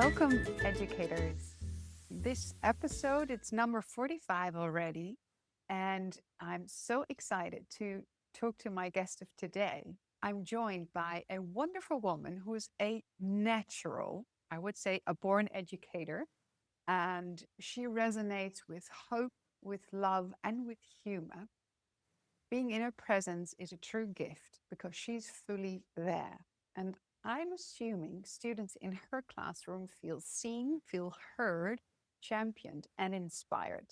Welcome, educators. This episode, it's number 45 already, and I'm so excited to talk to my guest of today. I'm joined by a wonderful woman who is a natural, I would say, a born educator, and she resonates with hope, with love, and with humor. Being in her presence is a true gift because she's fully there. And I'm assuming students in her classroom feel seen, feel heard, championed, and inspired.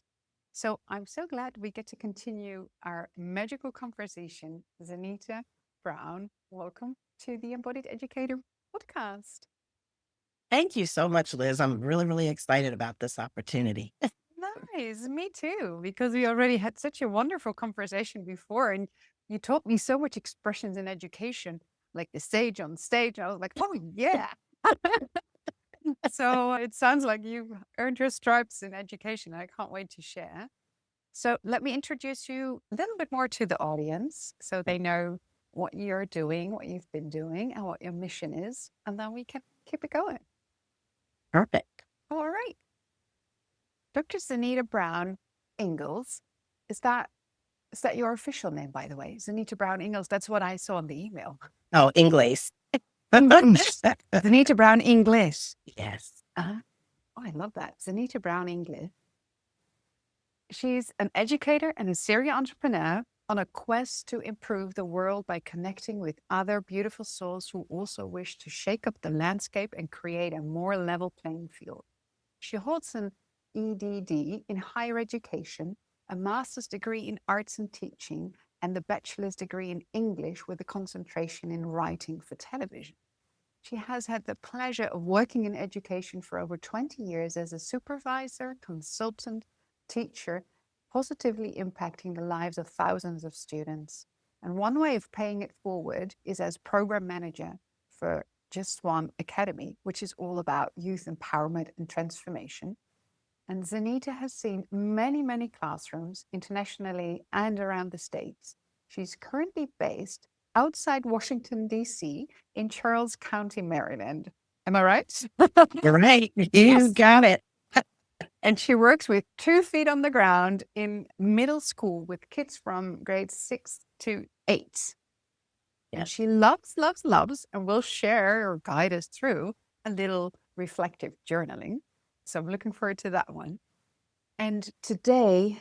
So I'm so glad we get to continue our magical conversation. Zaneta Brown, welcome to the Embodied Educator Podcast. Thank you so much, Liz. I'm really, really excited about this opportunity. Nice, me too, because we already had such a wonderful conversation before, and you taught me so much expressions in education, like the sage on stage. I was like, oh yeah. So it sounds like you earned your stripes in education. I can't wait to share. So let me introduce you a little bit more to the audience so they know what you're doing, what you've been doing, and what your mission is, and then we can keep it going. Perfect. All right. Dr. Zaneta Brown Ingles, is that is that your official name, by the way? Zaneta Brown Ingles. That's what I saw in the email. Oh, English. Zaneta Brown English. Yes. Oh, I love that. Zaneta Brown English. She's an educator and a serial entrepreneur on a quest to improve the world by connecting with other beautiful souls who also wish to shake up the landscape and create a more level playing field. She holds an EDD in higher education, a master's degree in arts and teaching, and the bachelor's degree in English with a concentration in writing for television. She has had the pleasure of working in education for over 20 years as a supervisor, consultant, teacher, positively impacting the lives of thousands of students. And one way of paying it forward is as program manager for Just One Academy, which is all about youth empowerment and transformation. And Zaneta has seen many, many classrooms internationally and around the States. She's currently based outside Washington, D.C., in Charles County, Maryland. Am I right? You're right. You Yes. got it. And she works with 2 feet on the ground in middle school with kids from grades 6 to 8. And Yes. she loves, loves, loves, and will share or guide us through a little reflective journaling. So I'm looking forward to that one. And today,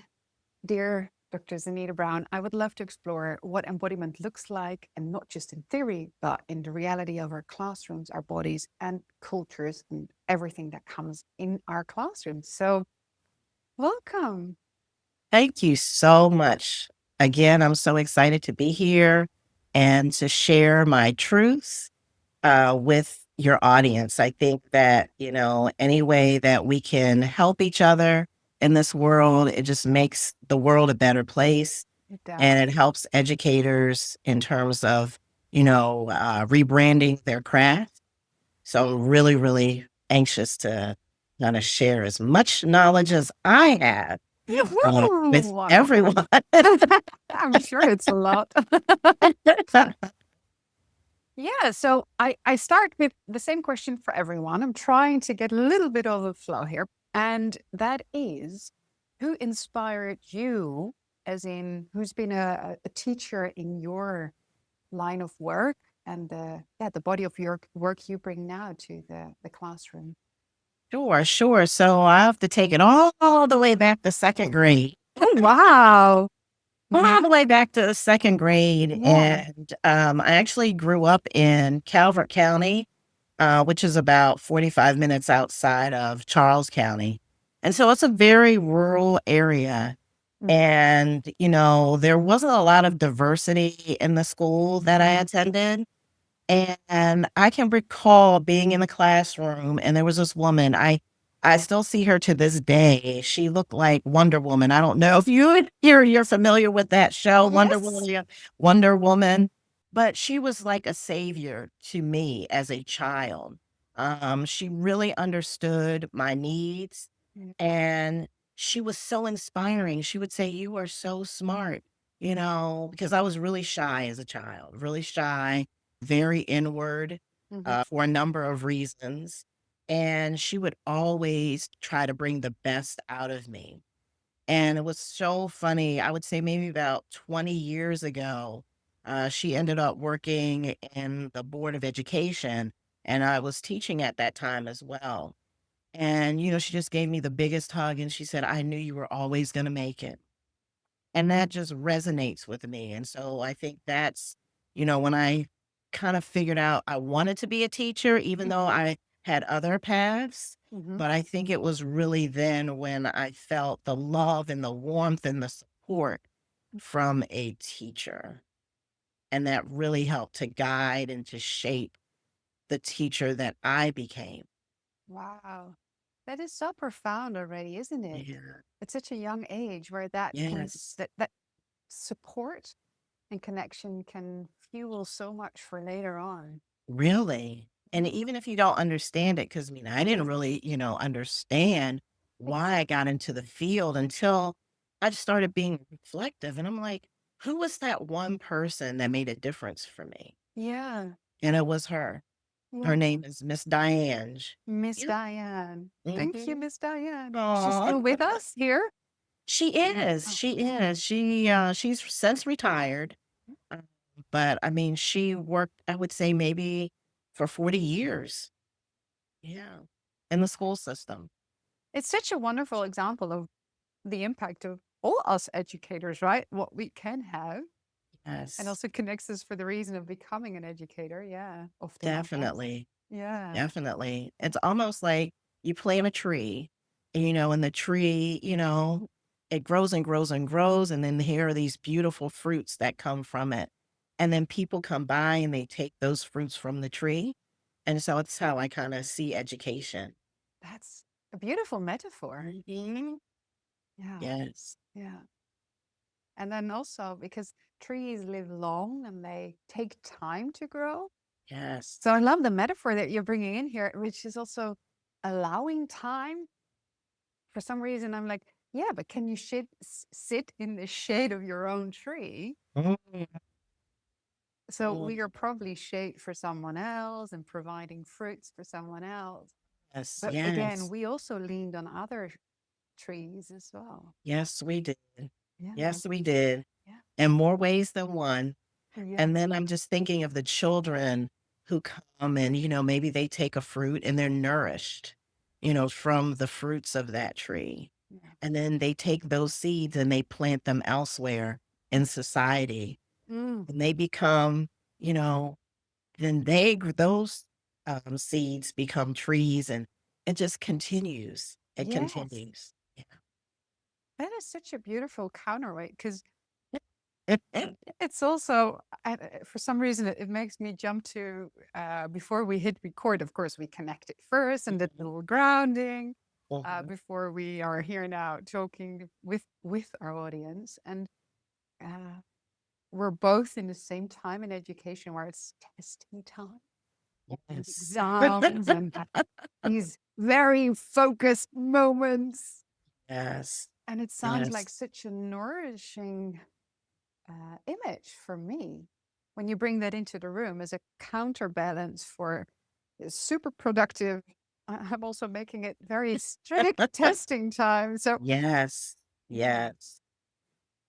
dear Dr. Zaneta Brown, I would love to explore what embodiment looks like, and not just in theory, but in the reality of our classrooms, our bodies, and cultures, and everything that comes in our classrooms. So, welcome. Thank you so much. Again, I'm so excited to be here and to share my truths with your audience. I think that, any way that we can help each other in this world, it just makes the world a better place. It does. And it helps educators in terms of, rebranding their craft. So I'm really, really anxious to kind of share as much knowledge as I have with Woo! everyone. I'm sure it's a lot. Yeah, so I start with the same question for everyone. I'm trying to get a little bit of a flow here. And that is, who inspired you, as in who's been a teacher in your line of work and the body of your work you bring now to the classroom? Sure, sure. So I have to take it all the way back to second grade. Oh, wow. All Mhm. the way back to the second grade. Yeah. And I actually grew up in Calvert County, which is about 45 minutes outside of Charles County. And so it's a very rural area. Mm. And, there wasn't a lot of diversity in the school that I attended. And I can recall being in the classroom and there was this woman, I still see her to this day. She looked like Wonder Woman. I don't know if you're familiar with that show, Yes. Wonder Woman, but she was like a savior to me as a child. She really understood my needs Mm. and she was so inspiring. She would say, "You are so smart," because I was really shy as a child, really shy, very inward Mhm. for a number of reasons. and she would always try to bring the best out of me. And it was so funny. I would say maybe about 20 years ago, she ended up working in the Board of Education, and I was teaching at that time as well. And, she just gave me the biggest hug and she said, I knew you were always going to make it. And that just resonates with me. And so I think that's, when I kind of figured out I wanted to be a teacher, even though I had other paths. Mm-hmm. But I think it was really then when I felt the love and the warmth and the support from a teacher. And that really helped to guide and to shape the teacher that I became. Wow. That is so profound already, isn't it? Yeah. At such a young age where that can Yes. that support and connection can fuel so much for later on. Really? And Yeah. even if you don't understand it, because I didn't really, understand why I got into the field until I just started being reflective. And I'm like, who was that one person that made a difference for me? Yeah. And it was her. Yeah. Her name is Miss Diane. Miss Yep. Diane. Thank you, Mhm. Miss Diane. She's Aw. still with us here? She is. Oh, She is. She's since retired. uh, But I mean, she worked, I would say maybe for 40 years. Yeah. In the school system. it's such a wonderful example of the impact of all us educators, right? What we can have, and Yes, also connects us for the reason of becoming an educator. Yeah, often on us. definitely. Yeah. Definitely. It's almost like you plant a tree, and the tree, it grows and grows and grows. And then here are these beautiful fruits that come from it. And then people come by and they take those fruits from the tree. And so it's how I kind of see education. That's a beautiful metaphor. Mhm. Yeah. Yes. Yeah. And then also because trees live long and they take time to grow. Yes. So I love the metaphor that you're bringing in here, which is also allowing time. For some reason, I'm like, yeah, but can you sit in the shade of your own tree? Mhm. So we are probably shade for someone else and providing fruits for someone else. Yes. But again, Yes. we also leaned on other trees as well. Yes, we did. Yeah. Yes, we did. Yeah. In more ways than one. Yeah. And then I'm just thinking of the children who come and, maybe they take a fruit and they're nourished, from the fruits of that tree. Yeah. And then they take those seeds and they plant them elsewhere in society. Mm, And they become, you know, then those seeds become trees and it just continues. It yes. continues. That is such a beautiful counterweight because Yeah. it's also, for some reason, it makes me jump to before we hit record. Of course, we connected first and did a little grounding Mhm. before we are here now talking with our audience. And uh, we're both in the same time in education where it's testing time and Yes. exams and these very focused moments. Yes. And it sounds like Yes. such a nourishing image for me when you bring that into the room as a counterbalance for super productive. I'm also making it very strict testing time. So, Yes. yeah. Yes.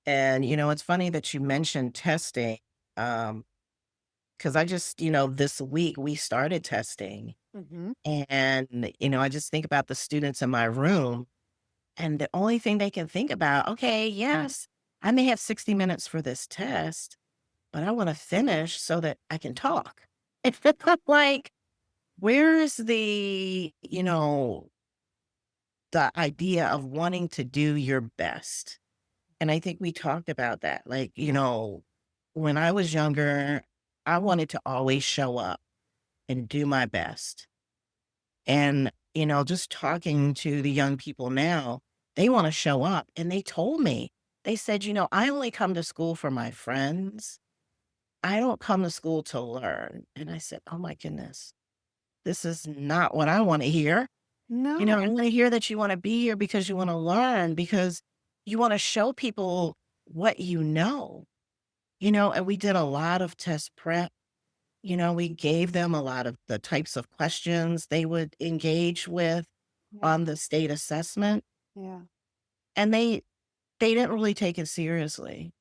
And, it's funny that you mentioned testing, because I just, this week we started testing. Hmm. And, I just think about the students in my room, and the only thing they can think about, okay, yes, I may have 60 minutes for this test, but I want to finish so that I can talk. It's like, where's the idea of wanting to do your best? And I think we talked about that. Like, when I was younger, I wanted to always show up and do my best. And, just talking to the young people now, they want to show up. And they told me, they said, I only come to school for my friends. I don't come to school to learn. And I said, oh my goodness, this is not what I want to hear. I No, want to hear that you want to be here because you want to learn, because you want to show people what and we did a lot of test prep. We gave them a lot of the types of questions they would engage with Yeah. on the state assessment, Yeah. and they didn't really take it seriously.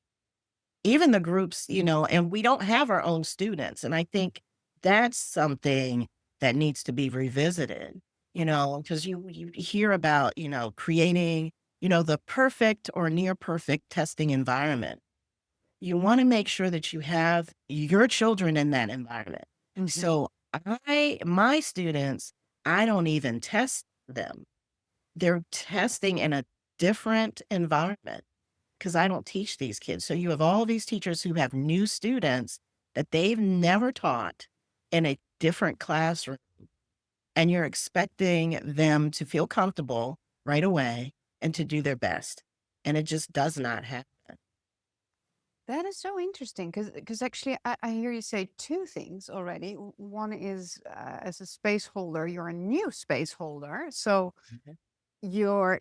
Even the groups, and we don't have our own students, and I think that's something that needs to be revisited, because you hear about, creating, the perfect or near perfect testing environment. You wanna make sure that you have your children in that environment. Hmm. So my students, I don't even test them. They're testing in a different environment because I don't teach these kids. So you have all these teachers who have new students that they've never taught in a different classroom, and you're expecting them to feel comfortable right away and to do their best. And it just does not happen. That is so interesting because actually I hear you say two things already. One is as a space holder, you're a new space holder, so Mhm. you're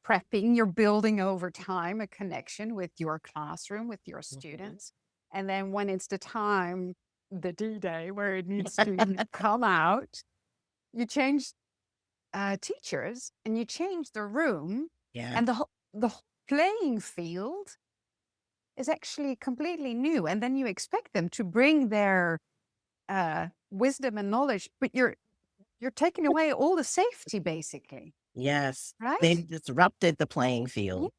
prepping, you're building over time a connection with your classroom, with your Mhm. students, and then when it's the time, the D-Day, where it needs to come out, you change teachers and you change the room, Yeah. and the whole playing field is actually completely new. And then you expect them to bring their wisdom and knowledge, but you're taking away all the safety, basically, Yes. right? They've disrupted the playing Yeah. field.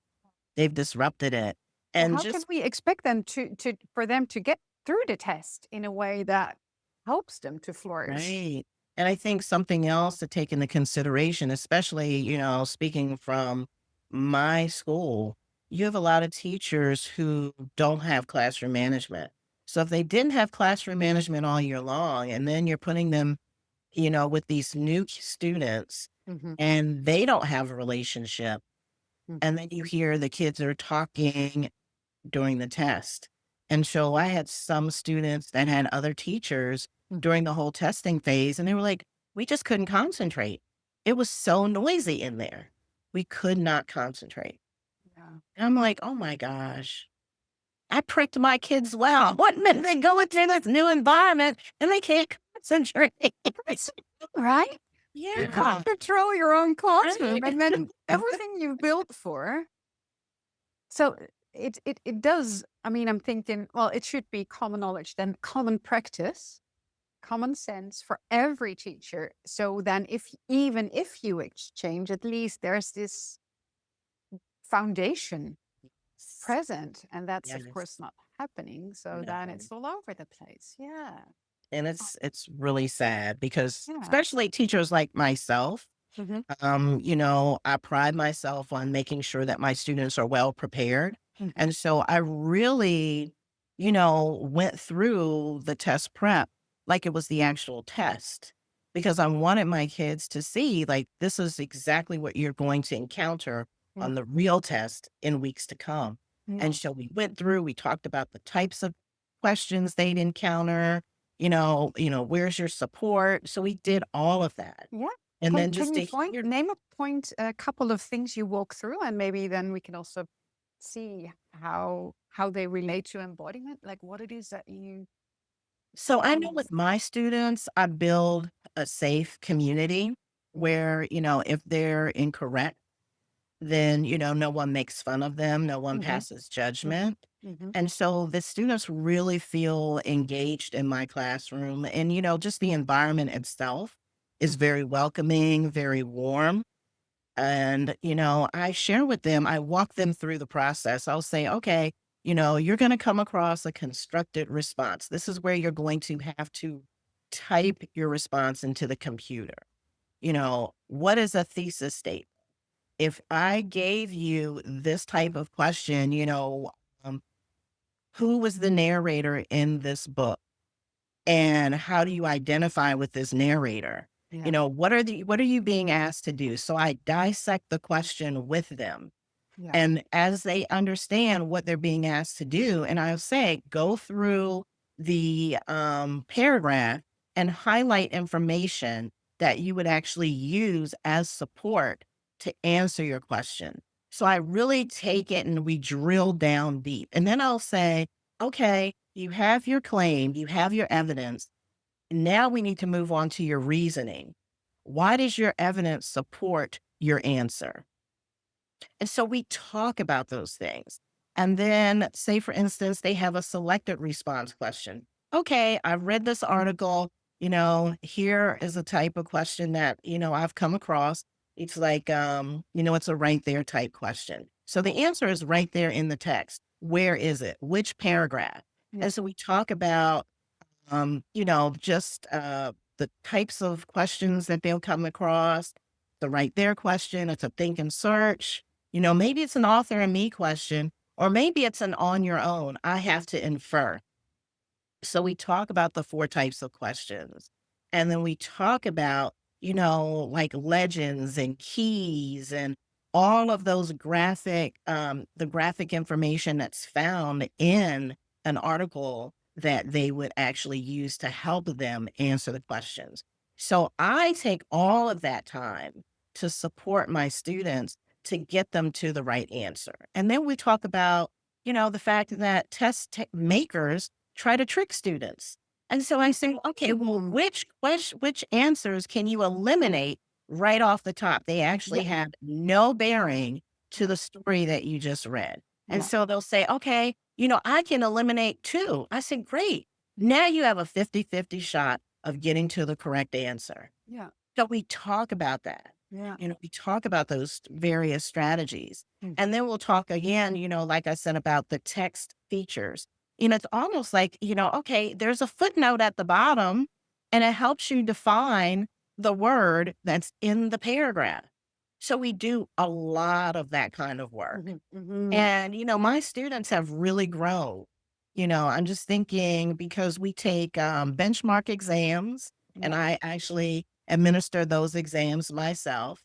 They've disrupted it. So And how can just we expect them to for them to get through the test in a way that helps them to flourish? right. And I think something else to take into consideration, especially, speaking from my school, you have a lot of teachers who don't have classroom management. So if they didn't have classroom management all year long, and then you're putting them, with these new students Hmm. and they don't have a relationship, and Hmm. then you hear the kids are talking during the test. And so I had some students that had other teachers Hmm. during the whole testing phase, and they were like, we just couldn't concentrate. It was so noisy in there. We could not concentrate. Yeah. And I'm like, oh my gosh, I pricked my kids well. What minute they go into this new environment and they can't concentrate? That's right. You Yeah. can't control your own classroom, Right. and then everything you've built for. So it does. I mean, I'm thinking, well, it should be common knowledge, then common practice, common sense for every teacher. So then, if even if you exchange, at least there's this foundation present, and that's of Yes. course not happening. So then No. it's all over the place. Yeah. And it's really sad because Yeah. especially teachers like myself, Hmm. I pride myself on making sure that my students are well prepared. Hmm. And so I really, went through the test prep like it was the actual test because I wanted my kids to see like this is exactly what you're going to encounter Yeah. on the real test in weeks to come. Yeah. And so we went through, we talked about the types of questions they'd encounter, where's your support? So we did all of that. Yeah. And then Can just you to point hear. name a point, a couple of things you walk through, and maybe then we can also see how they relate to embodiment, like what it is that you. So I know Um, with my students, I build a safe community yeah. where, if they're incorrect, then, no one makes fun of them, no one Hmm. passes Hmm. judgment. Hmm. And so the students really feel engaged in my classroom. And, just the environment itself is very welcoming, very warm. And, I share with them, I walk them through the process. I'll say, okay, you're going to come across a constructed response. This is where you're going to have to type your response into the computer. What is a thesis statement? If I gave you this type of question, um, who was the narrator in this book? And how do you identify with this narrator? Yeah. What are you being asked to do? So I dissect the question with them. Yeah. And as they understand what they're being asked to do, and I'll say, go through the paragraph and highlight information that you would actually use as support to answer your question. So I really take it and we drill down deep. And then I'll say, Okay, you have your claim, you have your evidence. Now we need to move on to your reasoning. Why does your evidence support your answer? And so we talk about those things. And then, say, for instance, they have a selected response question. Okay, I've read this article. Here is a type of question that, I've come across. It's like, it's a right there type question. So the answer is right there in the text. Where is it? Which paragraph? Yeah. And so we talk about just the types of questions that they'll come across. The right there question, it's a think and search. Maybe it's an author and me question, or maybe it's an on your own. I have to infer. So we talk about the four types of questions. And then we talk about, like legends and keys and all of those the graphic information that's found in an article that they would actually use to help them answer the questions. So I take all of that time to support my students to get them to the right answer. And then we talk about, the fact that makers try to trick students. And so I say, okay, well, which answers can you eliminate right off the top? They actually Yeah. have no bearing to the story that you just read. And Yeah. so they'll say, okay, I can eliminate two. I said, great. Now you have a 50-50 shot of getting to the correct answer. Yeah. So we talk about that. Yeah. We talk about those various strategies. Mm. And then we'll talk again, like I said, about the text features. It's almost like, okay, there's a footnote at the bottom and it helps you define the word that's in the paragraph. So we do a lot of that kind of work. Mhm. And, my students have really grown. I'm just thinking because we take benchmark exams, and Yeah. I actually administer those exams myself.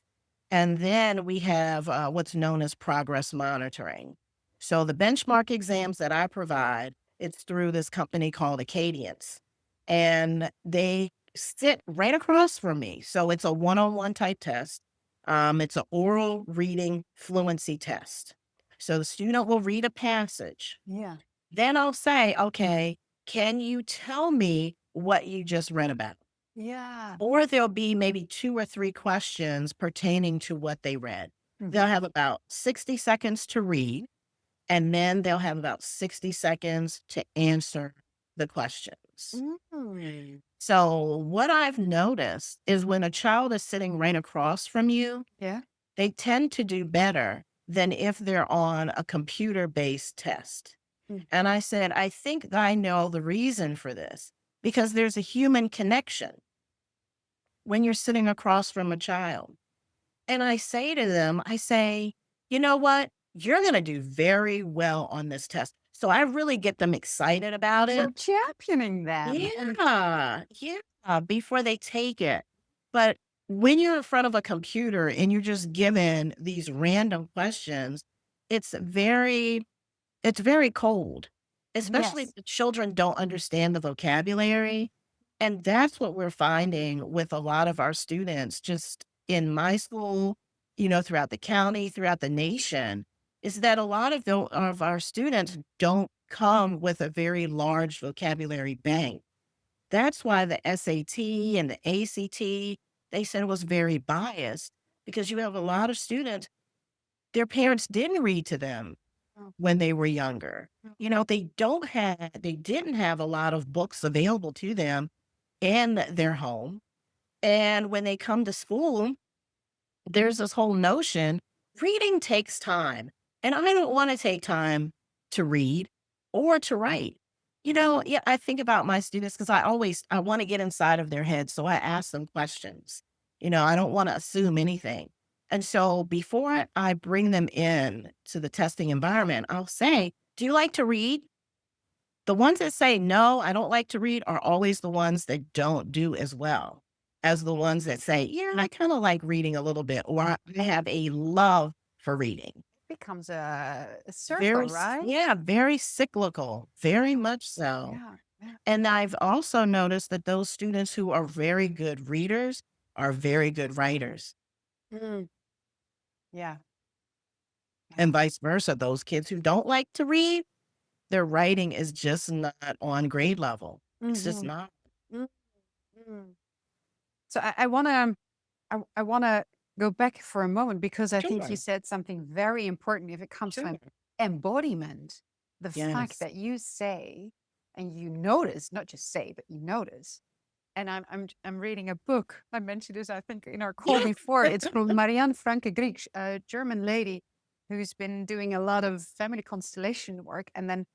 And then we have what's known as progress monitoring. So the benchmark exams that I provide, it's through this company called Acadience. And they sit right across from me. So it's a one-on-one type test. It's an oral reading fluency test. So the student will read a passage. Yeah. Then I'll say, okay, can you tell me what you just read about? Yeah. Or there'll be maybe two or three questions pertaining to what they read. Mhm. They'll have about 60 seconds to read, and then they'll have about 60 seconds to answer the questions. Mm. So, what I've noticed is when a child is sitting right across from you, Yeah. they tend to do better than if they're on a computer based test. Mm. And I said, I think I know the reason for this because there's a human connection when you're sitting across from a child. And I say to them, I say, you know what? You're going to do very well on this test. So I really get them excited about You're it. championing them. Yeah, yeah, before they take it. But when you're in front of a computer and you're just given these random questions, it's very it's very cold, especially if Yes. the children don't understand the vocabulary. And that's what we're finding with a lot of our students just in my school, throughout the county, throughout the nation, is that a lot of our students don't come with a very large vocabulary bank. That's why the SAT and the ACT, they said it was very biased because you have a lot of students, their parents didn't read to them Oh, when they were younger. oh. They didn't have a lot of books available to them in their home. And when they come to school, there's this whole notion reading takes time. And I don't want to take time to read or to write. Yeah, I think about my students because I want to get inside of their heads. So I ask them questions. I don't want to assume anything. And so before I bring them in to the testing environment, I'll say, do you like to read? The ones that say, no, I don't like to read are always the ones that don't do as well as the ones that say, yeah, I kind of like reading a little bit, or I have a love for reading. Becomes a circle, right? Yeah, very cyclical, very much so. Yeah. Yeah. And I've also noticed that those students who are very good readers are very good writers, Mm. Yeah. Yeah. and vice versa. Those kids who don't like to read, Their writing is just not on grade level. It's just Mm-hmm. not. Mm-hmm. So I want to I want to go back for a moment because I think you Sure. said something very important if it comes Sure. to embodiment. The fact Yes. that you say and you notice, not just say, but you notice. And I'm reading a book. I mentioned this, I think, in our call Yeah. before. It's from Marianne Franke Grieg, a German lady who's been doing a lot of family constellation work. And then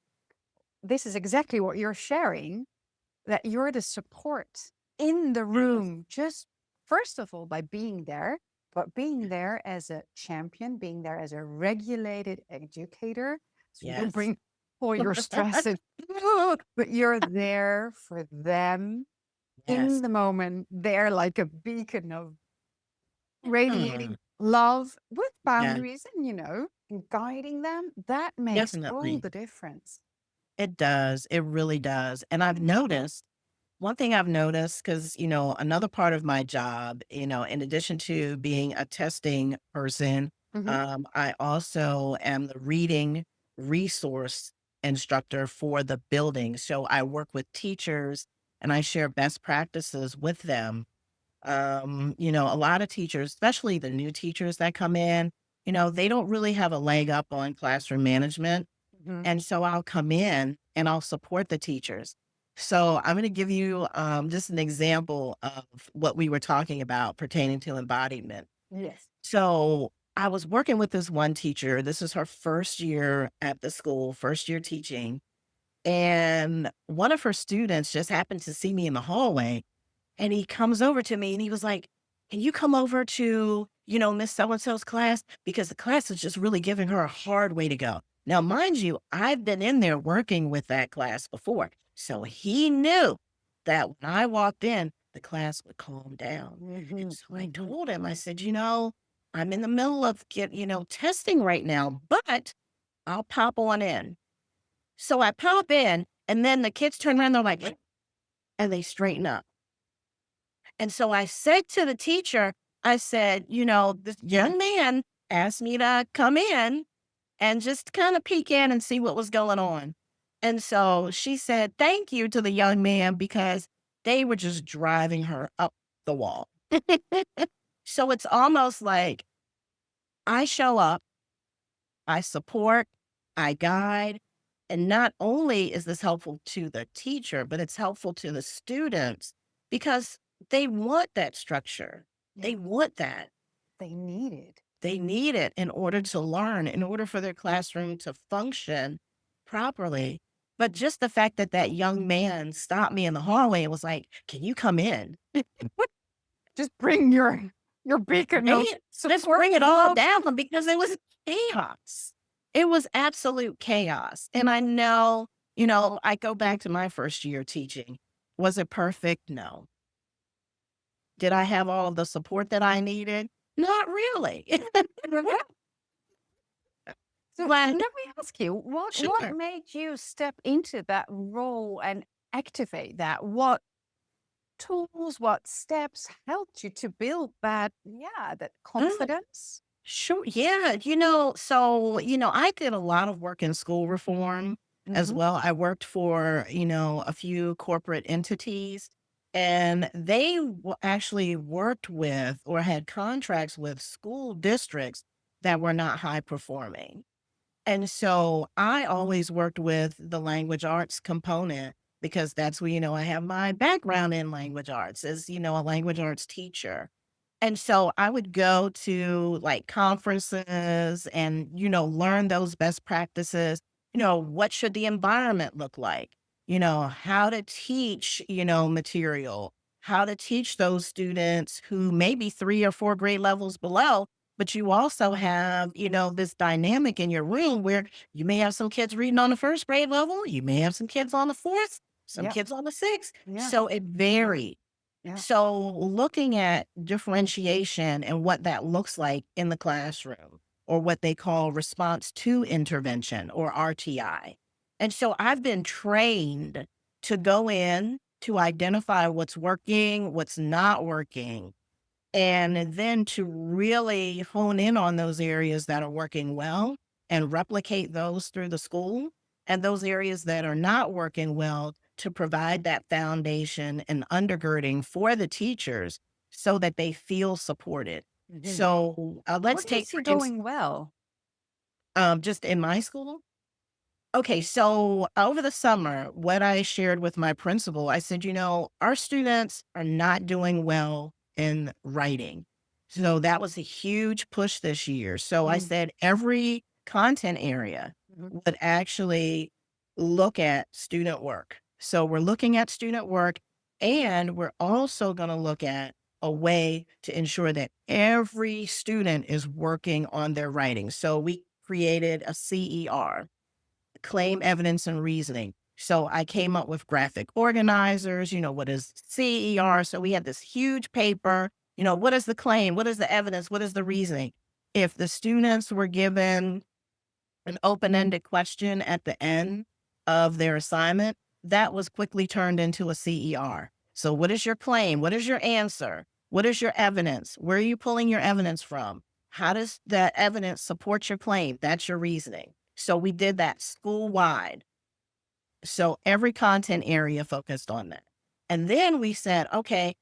this is exactly what you're sharing, that you're the support in the Yes. room, just first of all by being there, but being there as a champion, being there as a regulated educator. So you don't Yes. bring all your stress in, but you're there for them in Yes. the moment. They're like a beacon of Mm. radiating love with Yeah, boundaries and, and guiding them. That makes all definitely. the difference. It does. It really does. And I've noticed one thing I've noticed because, another part of my job, in addition to being a testing person, Hmm. I also am the reading resource instructor for the building. So I work with teachers and I share best practices with them. A lot of teachers, especially the new teachers that come in, they don't really have a leg up on classroom management. Hmm. And so I'll come in and I'll support the teachers. So I'm going to give you just an example of what we were talking about pertaining to embodiment. Yes. So I was working with this one teacher. This is her first year at the school, first year teaching. And one of her students just happened to see me in the hallway and he comes over to me and he was like, "Can you come over to, Miss So and so's class? Because the class is just really giving her a hard way to go." Now, mind you, I've been in there working with that class before. So he knew that when I walked in, the class would calm down. And Hmm. so I Hmm. told him, I said, I'm in the middle of testing right now, but I'll pop on in. So I pop in and then the kids turn around, they're like, and they straighten up. And so I said to the teacher, I said, this young man asked me to come in and just kind of peek in and see what was going on. And so she said, thank you to the young man because they were just driving her up the wall. So it's almost like I show up, I support, I guide. And not only is this helpful to the teacher, but it's helpful to the students because they want that structure. They Yeah. want that. They need it. They need it in order to learn, in order for their classroom to function properly. But just the fact that that young man stopped me in the hallway and was like, "Can you come in?" Just bring your beacon of Right? Let's support bring it and all love. down because it was chaos. It was absolute chaos. And I know, I go back to my first year teaching. Was it perfect? No. Did I have all of the support that I needed? Not really. So let But me ask you, what sure. made you step into that role and activate that? What tools, what steps helped you to build that Mm, confidence? sure. Yeah. I did a lot of work in school reform as Hmm. well. I worked for, a few corporate entities and they actually worked with or had contracts with school districts that were not high performing. And so I always worked with the language arts component because that's where, I have my background in language arts as, a language arts teacher. And so I would go to like conferences and, learn those best practices. What should the environment look like? How to teach, material, how to teach those students who may be 3 or 4 grade levels below. But you also have, this dynamic in your room where you may have some kids reading on the first grade level, you may have some kids on the fourth, some Yeah, kids on the sixth. yeah, So it varied. yeah. So looking at differentiation and what that looks like in the classroom or what they call response to intervention or RTI. And so I've been trained to go in to identify what's working, what's not working, and then to really hone in on those areas that are working well and replicate those through the school. and those areas that are not working well to provide that foundation and undergirding for the teachers so that they feel supported. Mhm. So let's What do you take, see for instance, going well? just in my school. Okay, so over the summer, what I shared with my principal, I said, our students are not doing well in writing. So that was a huge push this year. So I Mm, said every content area mhm. would actually look at student work. So we're looking at student work, and we're also going to look at a way to ensure that every student is working on their writing. So we created a CER, claim, evidence, and reasoning. So I came up with graphic organizers, what is CER? So we had this huge paper, what is the claim? What is the evidence? What is the reasoning? If the students were given an open-ended question at the end of their assignment, that was quickly turned into a CER. So what is your claim? What is your answer? What is your evidence? Where are you pulling your evidence from? How does that evidence support your claim? That's your reasoning. So we did that school wide. So every content area focused on that. And then we said, okay,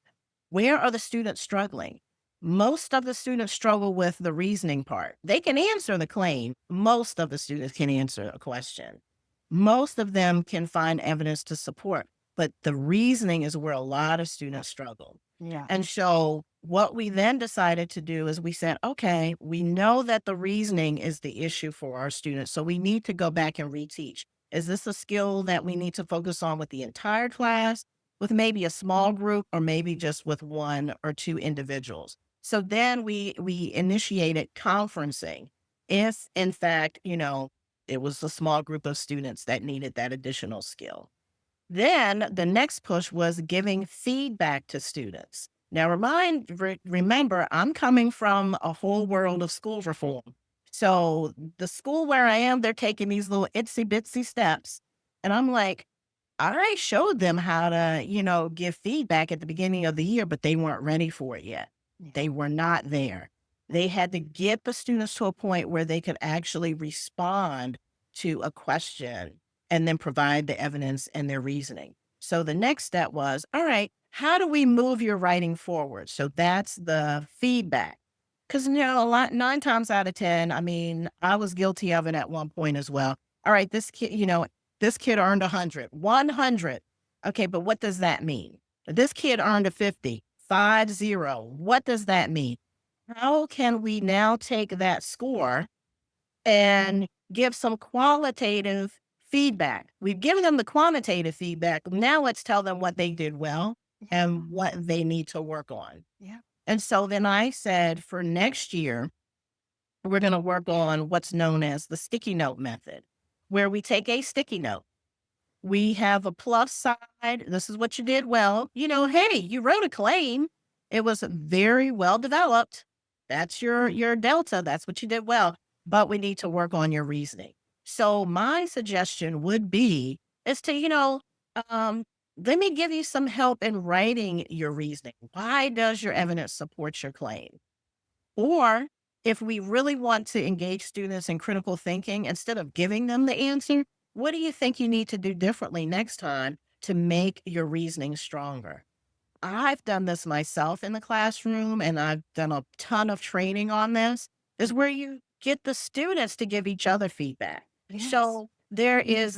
where are the students struggling? Most of the students struggle with the reasoning part. They can answer the claim. Most of the students can answer a question. Most of them can find evidence to support, but the reasoning is where a lot of students struggle. Yeah. And so what we then decided to do is we said, okay, we know that the reasoning is the issue for our students. So we need to go back and reteach. Is this a skill that we need to focus on with the entire class, with maybe a small group, or maybe just with one or two individuals? So then we initiated conferencing. If in fact, it was a small group of students that needed that additional skill. Then the next push was giving feedback to students. Now, remember, I'm coming from a whole world of school reform. So the school where I am, they're taking these little itsy bitsy steps. And I'm like, I showed them how to, give feedback at the beginning of the year, but they weren't ready for it yet. Yeah. They were not there. They had to get the students to a point where they could actually respond to a question and then provide the evidence and their reasoning. So the next step was, all right, how do we move your writing forward? So that's the feedback. Because, a lot, 9 times out of 10, I mean, I was guilty of it at one point as well. All right, this kid earned 100, 100. Okay, but what does that mean? This kid earned a 50, 50. What does that mean? How can we now take that score and give some qualitative feedback? We've given them the quantitative feedback. Now let's tell them what they did well and what they need to work on. Yeah. And so then I said for next year, we're going to work on what's known as the sticky note method, where we take a sticky note. We have a plus side. This is what you did well. Hey, you wrote a claim. It was very well developed. That's your delta. That's what you did well. But we need to work on your reasoning. So my suggestion would be is to, um, let me give you some help in writing your reasoning. Why does your evidence support your claim? Or if we really want to engage students in critical thinking, instead of giving them the answer, what do you think you need to do differently next time to make your reasoning stronger? I've done this myself in the classroom, and I've done a ton of training on this, is where you get the students to give each other feedback. Yes. So there is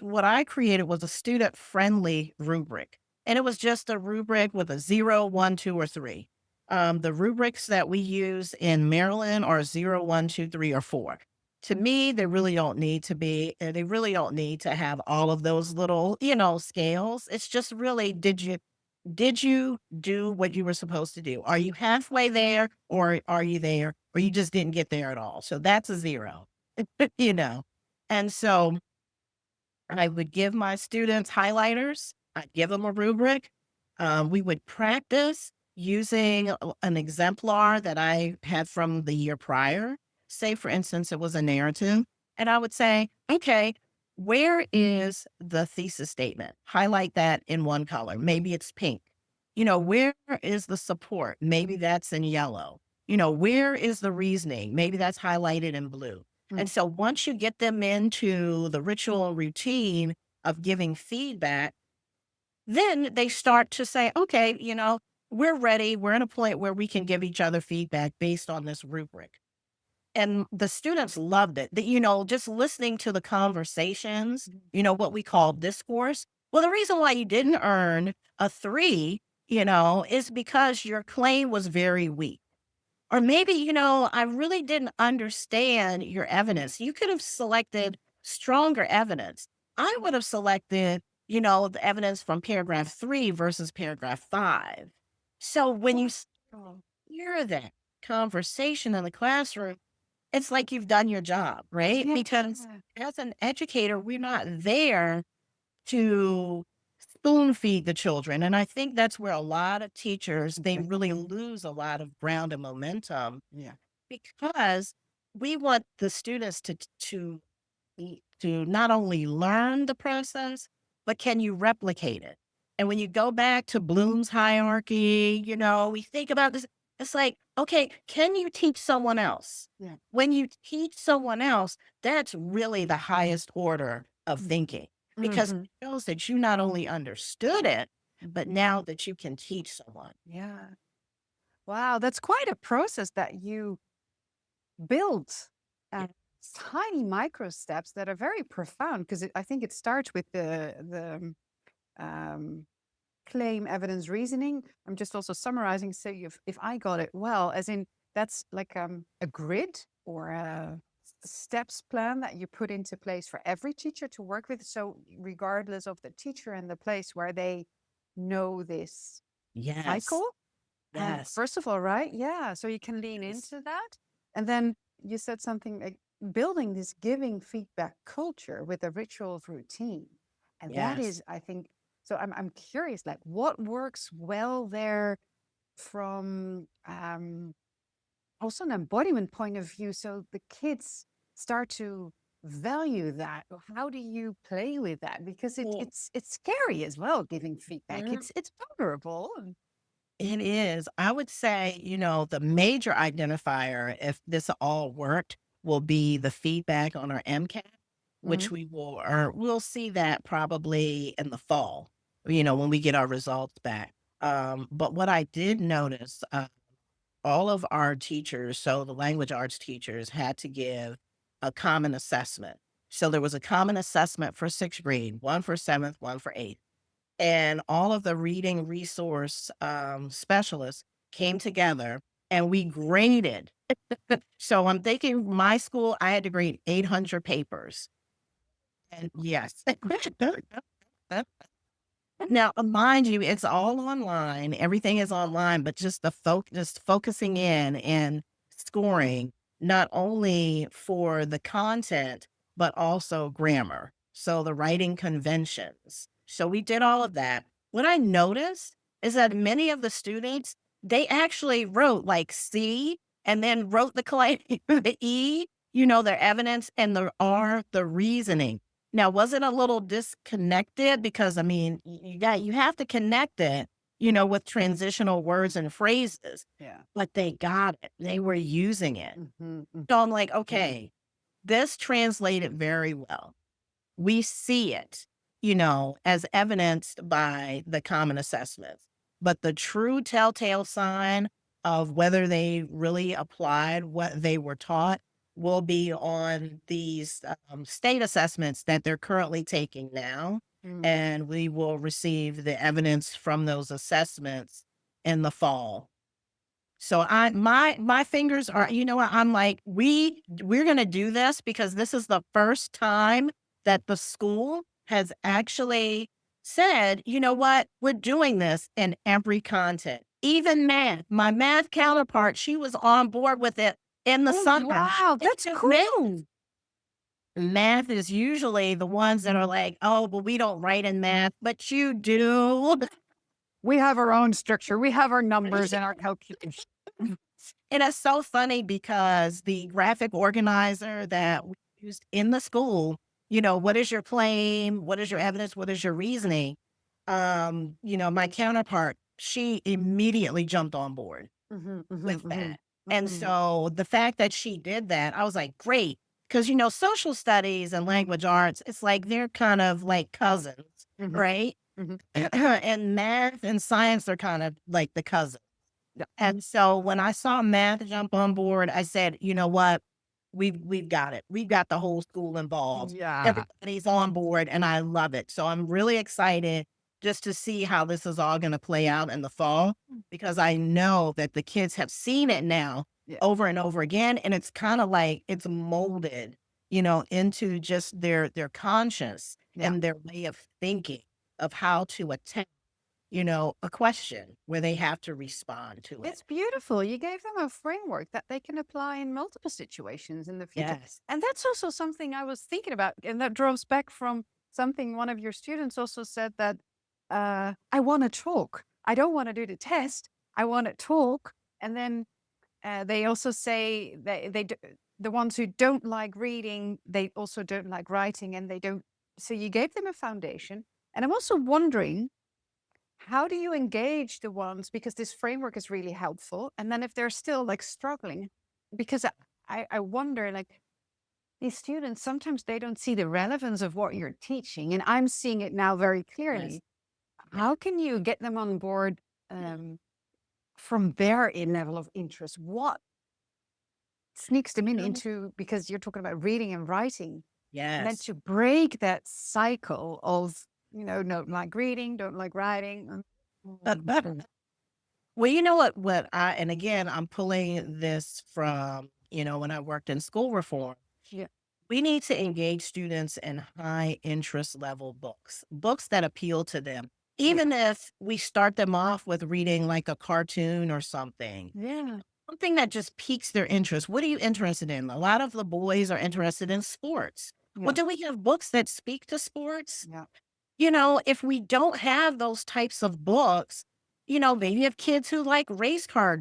what I created was a student friendly rubric. And it was just a rubric with a 0, 1, 2, or 3. The rubrics that we use in Maryland are 0, 1, 2, 3, or 4. To me, they really don't need to be, they really don't need to have all of those little, scales. It's just really, did you do what you were supposed to do? Are you halfway there, or are you there, or you just didn't get there at all? So that's a 0, you know. And so I would give my students highlighters. I'd give them a rubric. We would practice using an exemplar that I had from the year prior. Say, for instance, it was a narrative. And I would say, okay, where is the thesis statement? Highlight that in one color. Maybe it's pink. Where is the support? Maybe that's in yellow. Where is the reasoning? Maybe that's highlighted in blue. Mm. And so once you get them into the ritual and routine of giving feedback, then they start to say, okay, we're ready. We're in a point where we can give each other feedback based on this rubric. And the students loved it. Just listening to the conversations, what we call discourse. Well, the reason why you didn't earn a 3, is because your claim was very weak. Or maybe, I really didn't understand your evidence. You could have selected stronger evidence. I would have selected, the evidence from paragraph 3 versus paragraph 5. So when you Oh, hear that conversation in the classroom, it's like you've done your job, right? yeah. Because as an educator, we're not there to spoon feed the children. And I think that's where a lot of teachers, they really lose a lot of ground and momentum Yeah. because we want the students to not only learn the process, but can you replicate it? And when you go back to Bloom's hierarchy, we think about this. It's like, okay, can you teach someone else? Yeah. When you teach someone else, that's really the highest order of thinking because Mm-hmm. it shows that you not only understood it, but now that you can teach someone. Yeah. Wow, that's quite a process that you built. Yeah. Tiny micro steps that are very profound because I think it starts with the claim, evidence, reasoning. I'm just also summarizing. So if I got it well, as in that's like a grid or a steps plan that you put into place for every teacher to work with. So regardless of the teacher and the place where they know this Yes. cycle. And Yes. first of all, right? Yeah. So you can lean Yes. into that. And then you said something like building this giving feedback culture with a ritual of routine. And that Yes. is, I think, so I'm curious, like what works well there from also an embodiment point of view. So the kids start to value that. How do you play with that? Because Well, it's scary as well, giving feedback. mhm. It's vulnerable. It is. I would say, the major identifier, if this all worked, will be the feedback on our MCAT, which we'll see that probably in the fall, when we get our results back. But what I did notice, all of our teachers, so the language arts teachers, had to give a common assessment. So there was a common assessment for sixth grade, one for seventh, one for eighth, and all of the reading resource specialists came together and we graded. So I'm thinking my school, I had to grade 800 papers. And yes. Now, mind you, it's all online. Everything is online, but just just focusing in and scoring not only for the content, but also grammar. So the writing conventions. So we did all of that. What I noticed is that many of the students, they actually wrote like C and then wrote the claim, the E, their evidence, and the R, the reasoning. Now, was it a little disconnected? Because I mean, you have to connect it, with transitional words and phrases, Yeah. but they got it. They were using it. Mm-hmm. So I'm like, okay, this translated very well. We see it, as evidenced by the common assessments. But the true telltale sign of whether they really applied what they were taught will be on these state assessments that they're currently taking now. Mm. And we will receive the evidence from those assessments in the fall. So my fingers are, what, I'm like, we're gonna do this because this is the first time that the school has actually said, you know what, we're doing this in every content. Even math. My math counterpart, she was on board with it in the Oh, summer. wow, that's cool. Math is usually the ones that are like, oh, well, we don't write in math, but you do. We have our own structure. We have our numbers and our calculations. And it's so funny because the graphic organizer that we used in the school, what is your claim? What is your evidence? What is your reasoning? My counterpart, she immediately jumped on board Mm-hmm, mm-hmm, with mm-hmm, that. And mm-hmm. so the fact that she did that, I was like, great. because, social studies and language arts, it's like they're kind of like cousins, Mhm. right? Mhm. And math and science are kind of like the cousins. Yeah. And so when I saw math jump on board, I said, you know what? We've got it. We've got the whole school involved. Yeah. Everybody's on board and I love it. So I'm really excited just to see how this is all going to play out in the fall because I know that the kids have seen it now Yeah. over and over again. And it's kind of like it's molded, into just their conscience Yeah. and their way of thinking of how to attack a question where they have to respond to it. It's beautiful. You gave them a framework that they can apply in multiple situations in the future. Yes. And that's also something I was thinking about. And that draws back from something one of your students also said that I want to talk. I don't want to do the test. I want to talk. And then they also say the ones who don't like reading, they also don't like writing and they don't. So you gave them a foundation. And I'm also wondering, how do you engage the ones, because this framework is really helpful, and then if they're still like struggling, because I wonder, like, these students sometimes they don't see the relevance of what you're teaching, and I'm seeing it now very Yes. clearly. Yeah. How can you get them on board from their level of interest? What sneaks them into, because you're talking about reading and writing, and then Yes. to break that cycle of, don't like reading, don't like writing. Well, you know what and again, I'm pulling this from, when I worked in school reform. Yeah. We need to engage students in high interest level books that appeal to them. Even if we start them off with reading like a cartoon or something, Yeah. something that just piques their interest. What are you interested in? A lot of the boys are interested in sports. Well, Yeah. do we have books that speak to sports? Yeah. If we don't have those types of books, maybe you have kids who like race car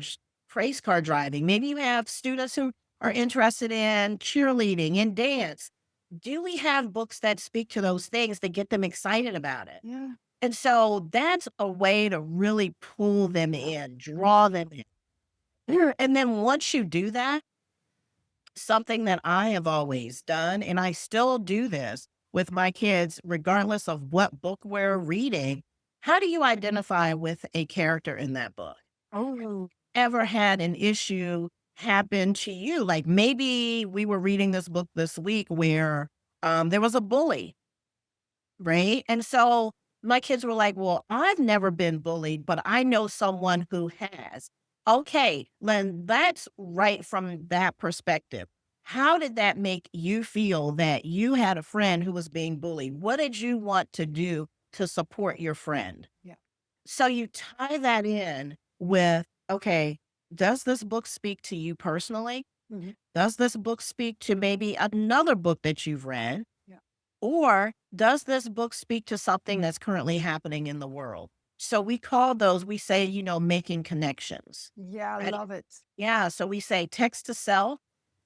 driving. Maybe you have students who are interested in cheerleading and dance. Do we have books that speak to those things that get them excited about it? Yeah. And so that's a way to really pull them in, draw them in. And then once you do that, something that I have always done, and I still do this with my kids, regardless of what book we're reading. How do you identify with a character in that book? Oh. Ever had an issue happen to you? Like maybe we were reading this book this week where there was a bully, right? And so my kids were like, well, I've never been bullied, but I know someone who has. Okay, then that's right from that perspective. How did that make you feel that you had a friend who was being bullied? What did you want to do to support your friend? Yeah. So you tie that in with, okay, does this book speak to you personally? Mhm. Does this book speak to maybe another book that you've read? Yeah. Or does this book speak to something that's currently happening in the world? So we call those, we say, making connections. Yeah, I Right? love it. Yeah. So we say text to self,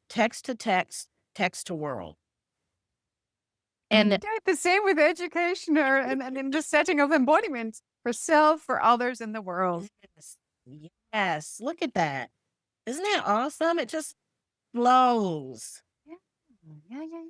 text to text, text to world. And And do it the same with education and in the setting of embodiment for self, for others, in the world. yes, yes, look at that. Isn't that awesome? It just flows. Yeah. Yeah. Yeah.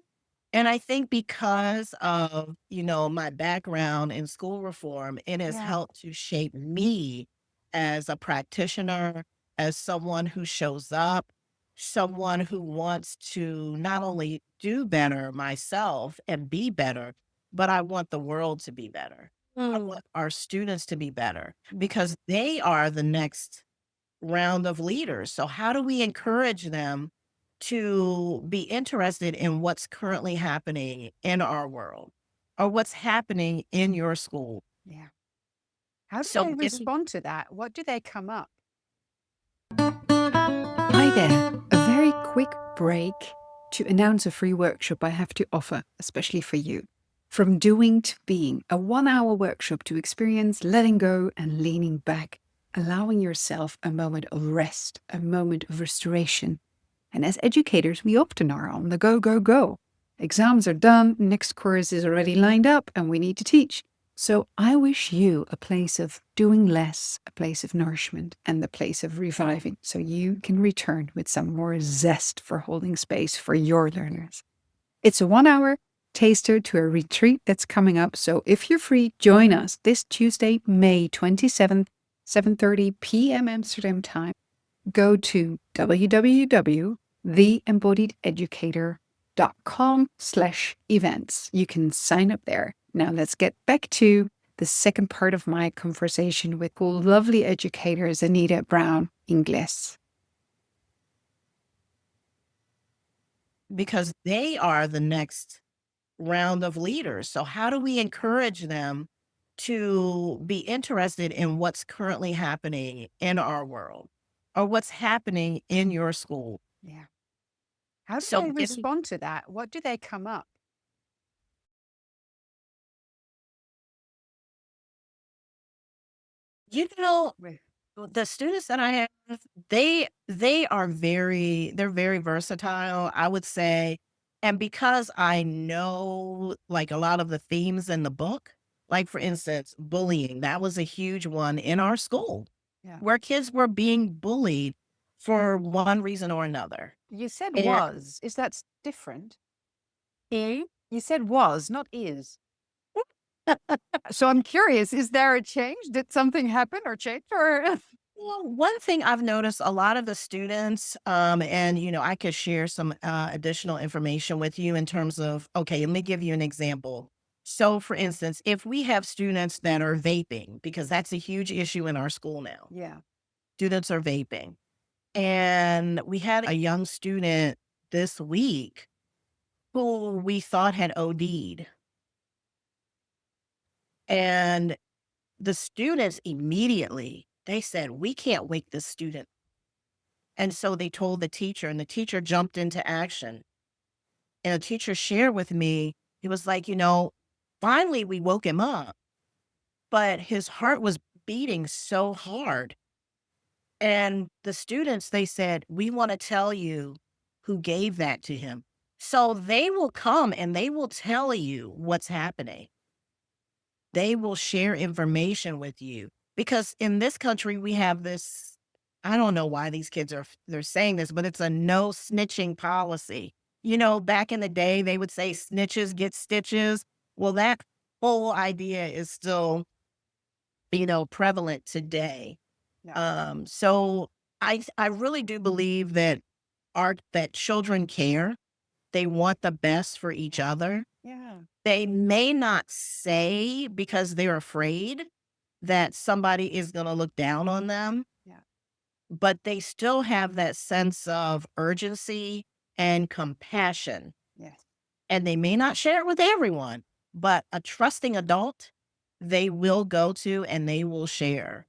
And I think because of, my background in school reform, it has Yeah. helped to shape me as a practitioner, as someone who shows up, someone who wants to not only do better myself and be better, but I want the world to be better. I want our students to be better because they are the next round of leaders. So how do we encourage them to be interested in what's currently happening in our world or what's happening in your school? Yeah. How do So they getting respond to that? What do they come up? Hi there. A very quick break to announce a free workshop I have to offer, especially for you. From Doing to Being, a 1-hour workshop to experience letting go and leaning back, allowing yourself a moment of rest, a moment of restoration. And as educators, we often are on the go, go, go. Exams are done, next course is already lined up, and we need to teach. So I wish you a place of doing less, a place of nourishment, and the place of reviving, so you can return with some more zest for holding space for your learners. It's a 1 hour taster to a retreat that's coming up. So if you're free, join us this Tuesday, May 27th, 7:30 p.m. Amsterdam time. Go to www.theembodiededucator.com/events. You can sign up there. Now let's get back to the second part of my conversation with lovely educator Zaneta Brown Ingles. Because they are the next round of leaders. So how do we encourage them to be interested in what's currently happening in our world or what's happening in your school? Yeah. How do So they if respond to that? What do they come up you know with? the students that I have, they're very versatile, I would say. And because I know like a lot of the themes in the book, like for instance, bullying, that was a huge one in our school Yeah. where kids were being bullied for one reason or another. You said And was. Is that different? You said was, not is. So I'm curious, is there a change? Did something happen or change or? well, one thing I've noticed a lot of the students, and I could share some additional information with you in terms of, okay, let me give you an example. So, for instance, if we have students that are vaping, because that's a huge issue in our school now, Yeah. students are vaping. And we had a young student this week who we thought had OD'd. And the students immediately, they said, we can't wake this student. And so they told the teacher, and the teacher jumped into action. And the teacher shared with me, he was like, finally we woke him up, but his heart was beating so hard. And the students, they said, we want to tell you who gave that to him. So they will come and they will tell you what's happening. They will share information with you because in this country, we have this. I don't know why these kids they're saying this, but it's a no snitching policy. Back in the day, they would say snitches get stitches. Well, that whole idea is still, prevalent today. Yeah. So I really do believe that that children care. They want the best for each other. Yeah. They may not say because they're afraid that somebody is going to look down on them, Yeah. but they still have that sense of urgency and compassion. Yes. And they may not share it with everyone, but a trusting adult, they will go to and they will share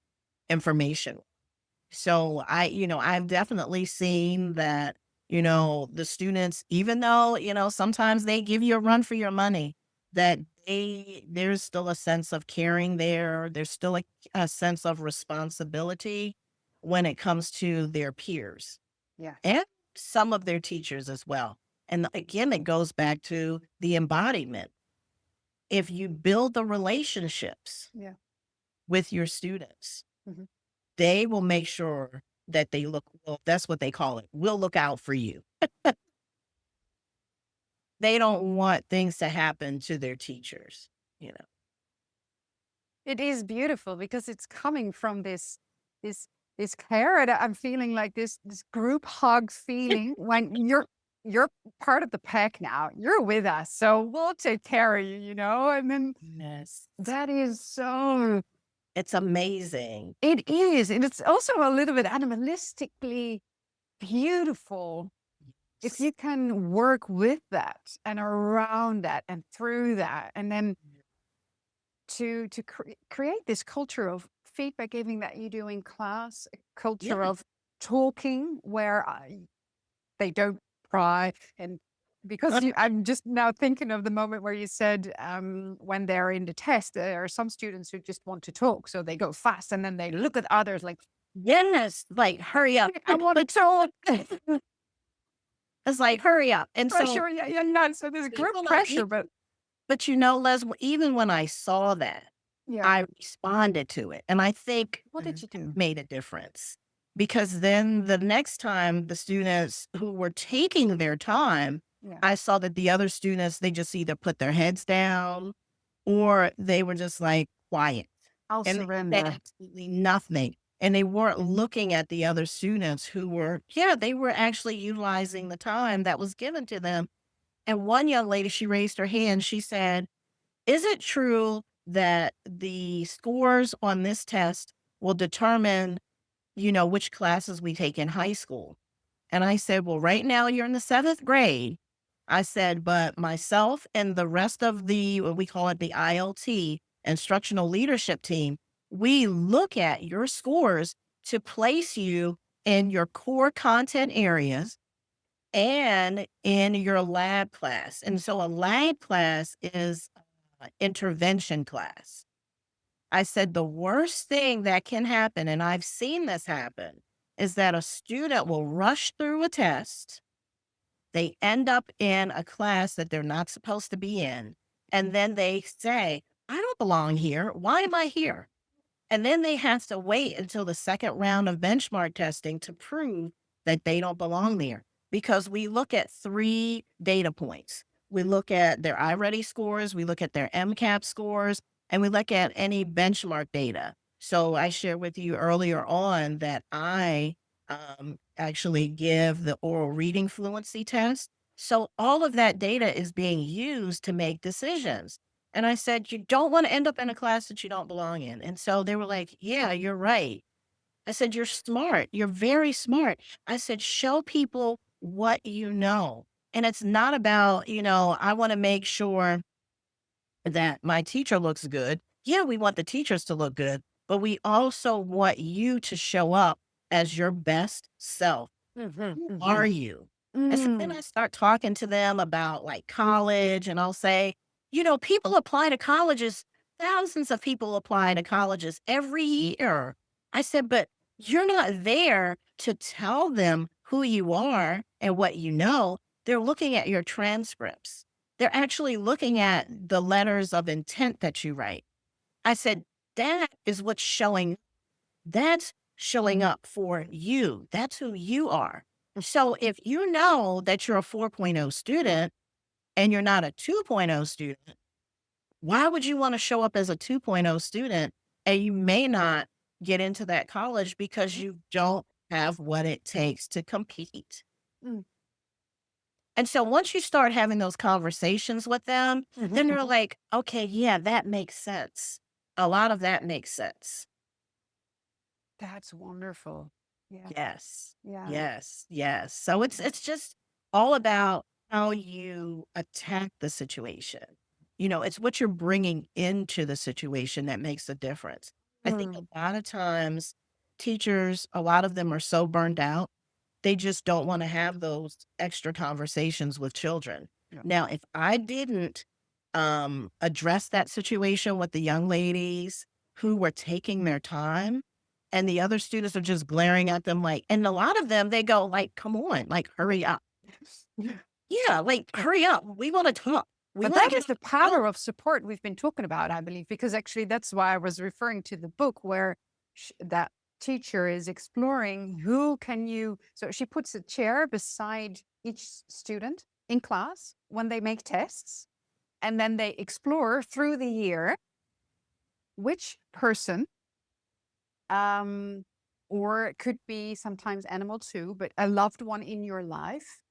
information. So I've definitely seen that, the students, even though, sometimes they give you a run for your money, that there's still a sense of caring there. There's still a sense of responsibility when it comes to their peers Yeah. and some of their teachers as well. And again, it goes back to the embodiment. If you build the relationships Yeah. with your students, Mhm. they will make sure that they look, well, that's what they call it. We'll look out for you. They don't want things to happen to their teachers, you know. It is beautiful because it's coming from this this care, and I'm feeling like this group hug feeling when you're part of the pack now. You're with us, so we'll take care of you, and then Yes. that is so. It's amazing. It is, and it's also a little bit animalistically beautiful if you can work with that and around that and through that, and then to create this culture of feedback giving that you do in class, a Yeah. culture of talking where they don't pry. And because I'm just now thinking of the moment where you said when they're in the test, there are some students who just want to talk, so they go fast and then they look at others like, Yes. Like, hurry up. I want to talk. It's like, hurry up. And so, Pressure, yeah, yeah, yeah. So there's group even pressure, but but Les, even when I saw that, yeah. I responded to it. And I think What did you that do? made a difference because then the next time the students who were taking their time, Yeah. I saw that the other students, they just either put their heads down or they were just like quiet I'll and they said surrender. absolutely nothing. And they weren't looking at the other students who were, yeah, they were actually utilizing the time that was given to them. And one young lady, she raised her hand. She said, is it true that the scores on this test will determine, which classes we take in high school? And I said, well, right now you're in the seventh grade. I said, but myself and the rest of the, what we call it, the ILT, instructional leadership team, we look at your scores to place you in your core content areas and in your lab class. And so a lab class is an intervention class. I said, the worst thing that can happen, and I've seen this happen, is that a student will rush through a test. They end up in a class that they're not supposed to be in. And then they say, I don't belong here. Why am I here? And then they have to wait until the second round of benchmark testing to prove that they don't belong there. Because we look at 3 data points. We look at their iReady scores, we look at their MCAP scores, and we look at any benchmark data. So I shared with you earlier on that I actually give the oral reading fluency test. So all of that data is being used to make decisions. And I said, you don't want to end up in a class that you don't belong in. And so they were like, yeah, you're right. I said, you're smart. You're very smart. I said, show people what you know. And it's not about, I want to make sure that my teacher looks good. Yeah, we want the teachers to look good, but we also want you to show up as your best self. Mhm, Who are mhm. you? And so then Mm. I start talking to them about like college, and I'll say, people apply to colleges. Thousands of people apply to colleges every year. I said, but you're not there to tell them who you are and what you know. They're looking at your transcripts. They're actually looking at the letters of intent that you write. I said, that is what's showing. That's showing up for you. That's who you are. So if you know that you're a 4.0 student and you're not a 2.0 student, why would you want to show up as a 2.0 student and you may not get into that college because you don't have what it takes to compete? Mm. And so once you start having those conversations with them, Mhm, then they're mhm. like, okay, yeah, that makes sense. A lot of that makes sense. That's wonderful. Yeah. Yes. Yeah. Yes. Yes. So it's just all about how you attack the situation. It's what you're bringing into the situation that makes a difference. I think Mm. a lot of times teachers, a lot of them are so burned out, they just don't want to have those extra conversations with children. Yeah. Now, if I didn't address that situation with the young ladies who were taking their time, and the other students are just glaring at them like, and a lot of them, they go like, come on, like, hurry up. Yeah, like, Yeah. hurry up. We want to talk. We But want to that get is on the the phone. power of support we've been talking about, I believe, because actually that's why I was referring to the book where that teacher is exploring who can you. So she puts a chair beside each student in class when they make tests, and then they explore through the year which person, um, or it could be sometimes animal too, but a loved one in your life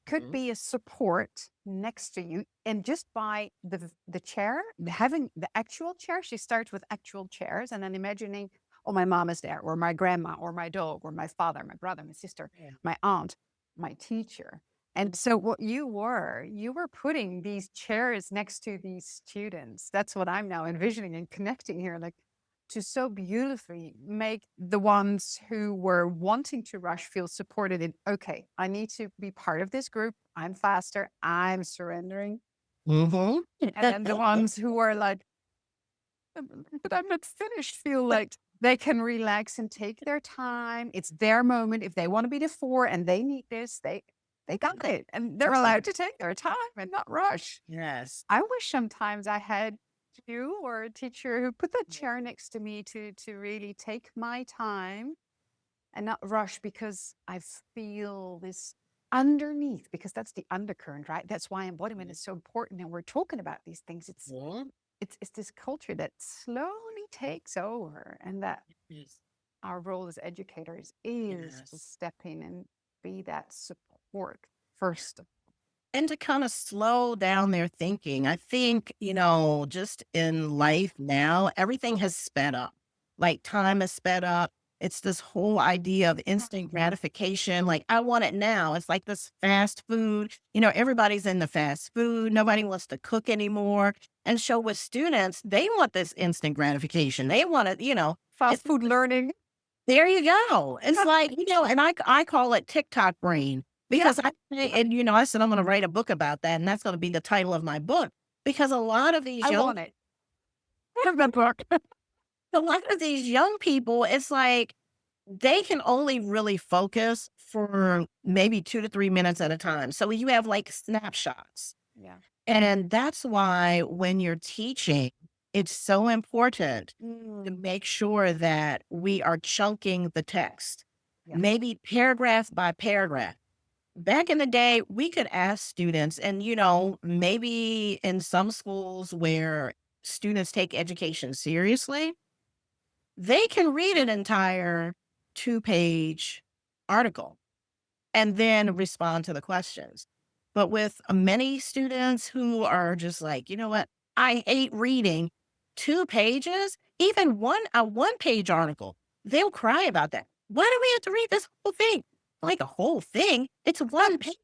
could Mhm. be a support next to you. And just by the chair, having the actual chair, she starts with actual chairs and then imagining, oh, my mom is there, or my grandma, or my dog, or my father, my brother, my sister, Yeah. my aunt, my teacher. And so what you were putting these chairs next to these students. That's what I'm now envisioning and connecting here. Like to so beautifully make the ones who were wanting to rush feel supported in, okay, I need to be part of this group. I'm faster. I'm surrendering. Mhm. And then the ones who are like, but I'm not finished, feel like they can relax and take their time. It's their moment. If they want to be the 4 and they need this, they got it. And they're allowed to take their time and not rush. Yes. I wish sometimes I had you or a teacher who put that chair next to me to really take my time and not rush because I feel this. underneath, because that's the undercurrent, right? That's why embodiment is so important. And we're talking about these things. Mhm. It's this culture that slowly takes over, and that Yes. our role as educators is to Yes. step in and be that support first. And to kind of slow down their thinking. I think, just in life now, everything has sped up. Like time has sped up. It's this whole idea of instant gratification. Like, I want it now. It's like this fast food. Everybody's in the fast food. Nobody wants to cook anymore. And so with students, they want this instant gratification. They want it, Fast it's food learning. there you go. It's like, and I call it TikTok brain Yeah, because I said I'm going to write a book about that. And that's going to be the title of my book because a lot of these I young, want it. That book. a lot of these young people, it's like they can only really focus for maybe 2 to 3 minutes at a time. So you have like snapshots. Yeah. And that's why when you're teaching, it's so important to Mm. make sure that we are chunking the text, Yeah. maybe paragraph by paragraph. Back in the day, we could ask students, and maybe in some schools where students take education seriously, they can read an entire 2-page article and then respond to the questions. But with many students who are just like, you know what, I hate reading 2 pages, even a 1-page article, they'll cry about that. Why do we have to read this whole thing? Like a whole thing? It's one page.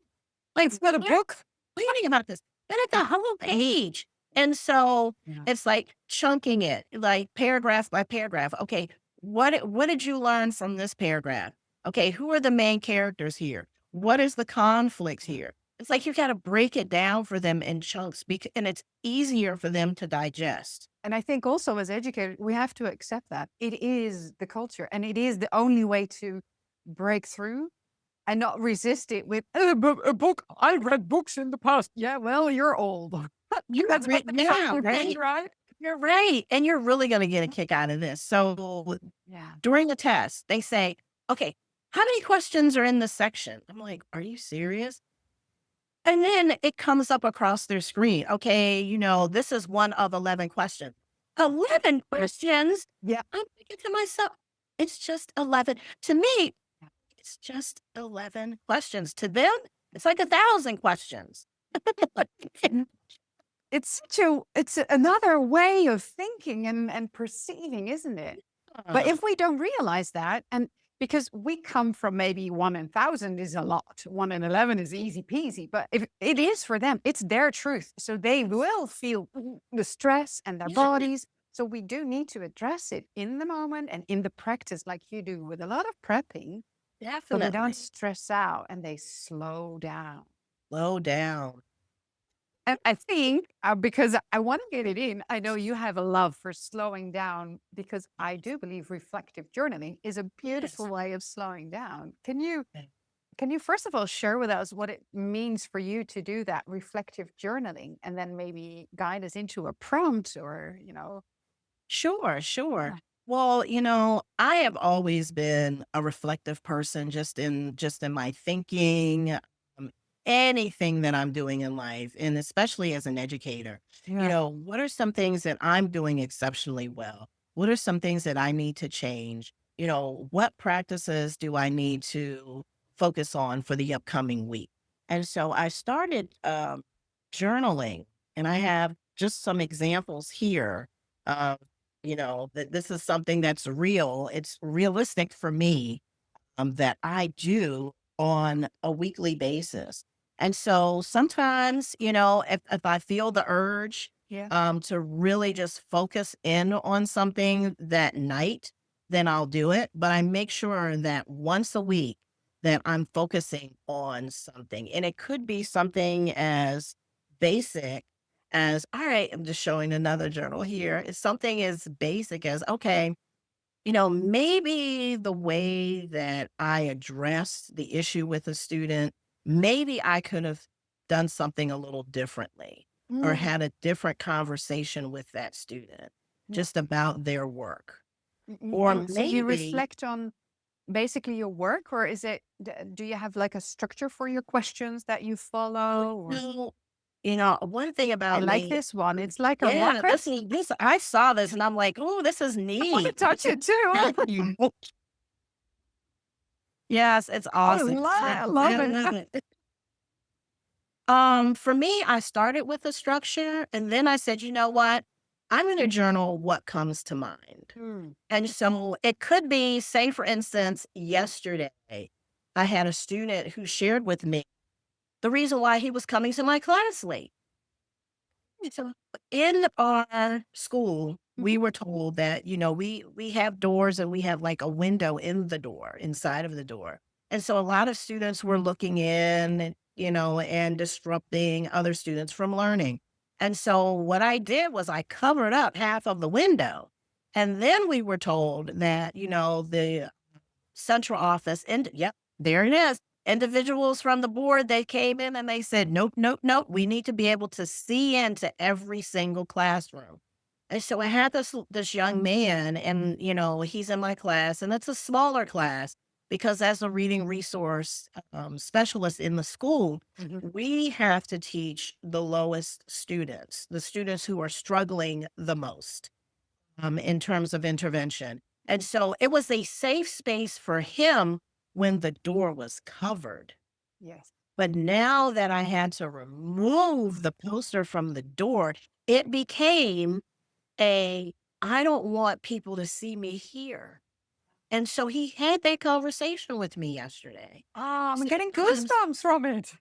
Like, It's not a book. reading about this, but it's a whole page. And so Yeah. it's like chunking it, like paragraph by paragraph. Okay, what did you learn from this paragraph? Okay, who are the main characters here? What is the conflict here? It's like you got to break it down for them in chunks, and it's easier for them to digest. And I think also as educators, we have to accept that it is the culture and it is the only way to break through and not resist it with a book. I read books in the past. Yeah, well, you're old. You're That's right not the now, same thing, right? right? You're right. And you're really going to get a kick out of this. So Yeah. during the test, they say, okay, how many questions are in this section? I'm like, are you serious? And then it comes up across their screen. Okay, this is one of 11 questions. 11 questions? Yeah. I'm thinking to myself, it's just 11. To me, it's just 11 questions. To them, it's like 1,000 questions. It's another way of thinking and perceiving, isn't it? But if we don't realize that, and because we come from maybe 1 in 1,000 is a lot, 1 in 11 is easy peasy, but if it is for them, it's their truth. So they will feel the stress and their bodies. So we do need to address it in the moment and in the practice, like you do with a lot of prepping, so they Definitely. don't stress out and they slow down. Slow down. And I think because I want to get it in, I know you have a love for slowing down because I do believe reflective journaling is a beautiful way of slowing down. Can you first of all share with us what it means for you to do that reflective journaling and then maybe guide us into a prompt or. Sure, sure. Yeah. Well, I have always been a reflective person just in my thinking, anything that I'm doing in life, and especially as an educator. Yeah. What are some things that I'm doing exceptionally well? What are some things that I need to change? What practices do I need to focus on for the upcoming week? And so I started journaling, and I have just some examples here. That this is something that's real. It's realistic for me that I do on a weekly basis. And so sometimes, if I feel the urge Yeah. to really just focus in on something that night, then I'll do it. But I make sure that once a week that I'm focusing on something. And it could be something as basic as, all right, I'm just showing another journal here. It's something as basic as, okay, maybe the way that I addressed the issue with a student, maybe I could have done something a little differently or Mm. had a different conversation with that student Yeah. just about their work. Or So you maybe, reflect on basically your work, or is it, do you have like a structure for your questions that you follow? Or No, one thing I about like me, this one. It's like a yeah, rocket. this I saw this and I'm like, oh, this is I want to neat. touch it too. Yes, it's awesome. I love I it. love it. For me, I started with a structure and then I said, you know what? I'm going to journal what comes to mind. Mm. And so it could be, say, for instance, yesterday, I had a student who shared with me the reason why he was coming to my class late. So in our school, we were told that, we have doors and we have like a window in the door, inside of the door. And so a lot of students were looking in, and disrupting other students from learning. And so what I did was I covered up half of the window. And then we were told that, the central office, and yep, there it is. Individuals from the board, they came in and they said, nope, nope, nope. We need to be able to see into every single classroom. And so I had this young man, and he's in my class, and it's a smaller class because as a reading resource specialist in the school, we have to teach the lowest students, the students who are struggling the most in terms of intervention. And so it was a safe space for him when the door was covered. Yes. But now that I had to remove the poster from the door, it became I don't want people to see me here. And so he had that conversation with me yesterday. Oh, I'm So getting sometimes- goosebumps from it.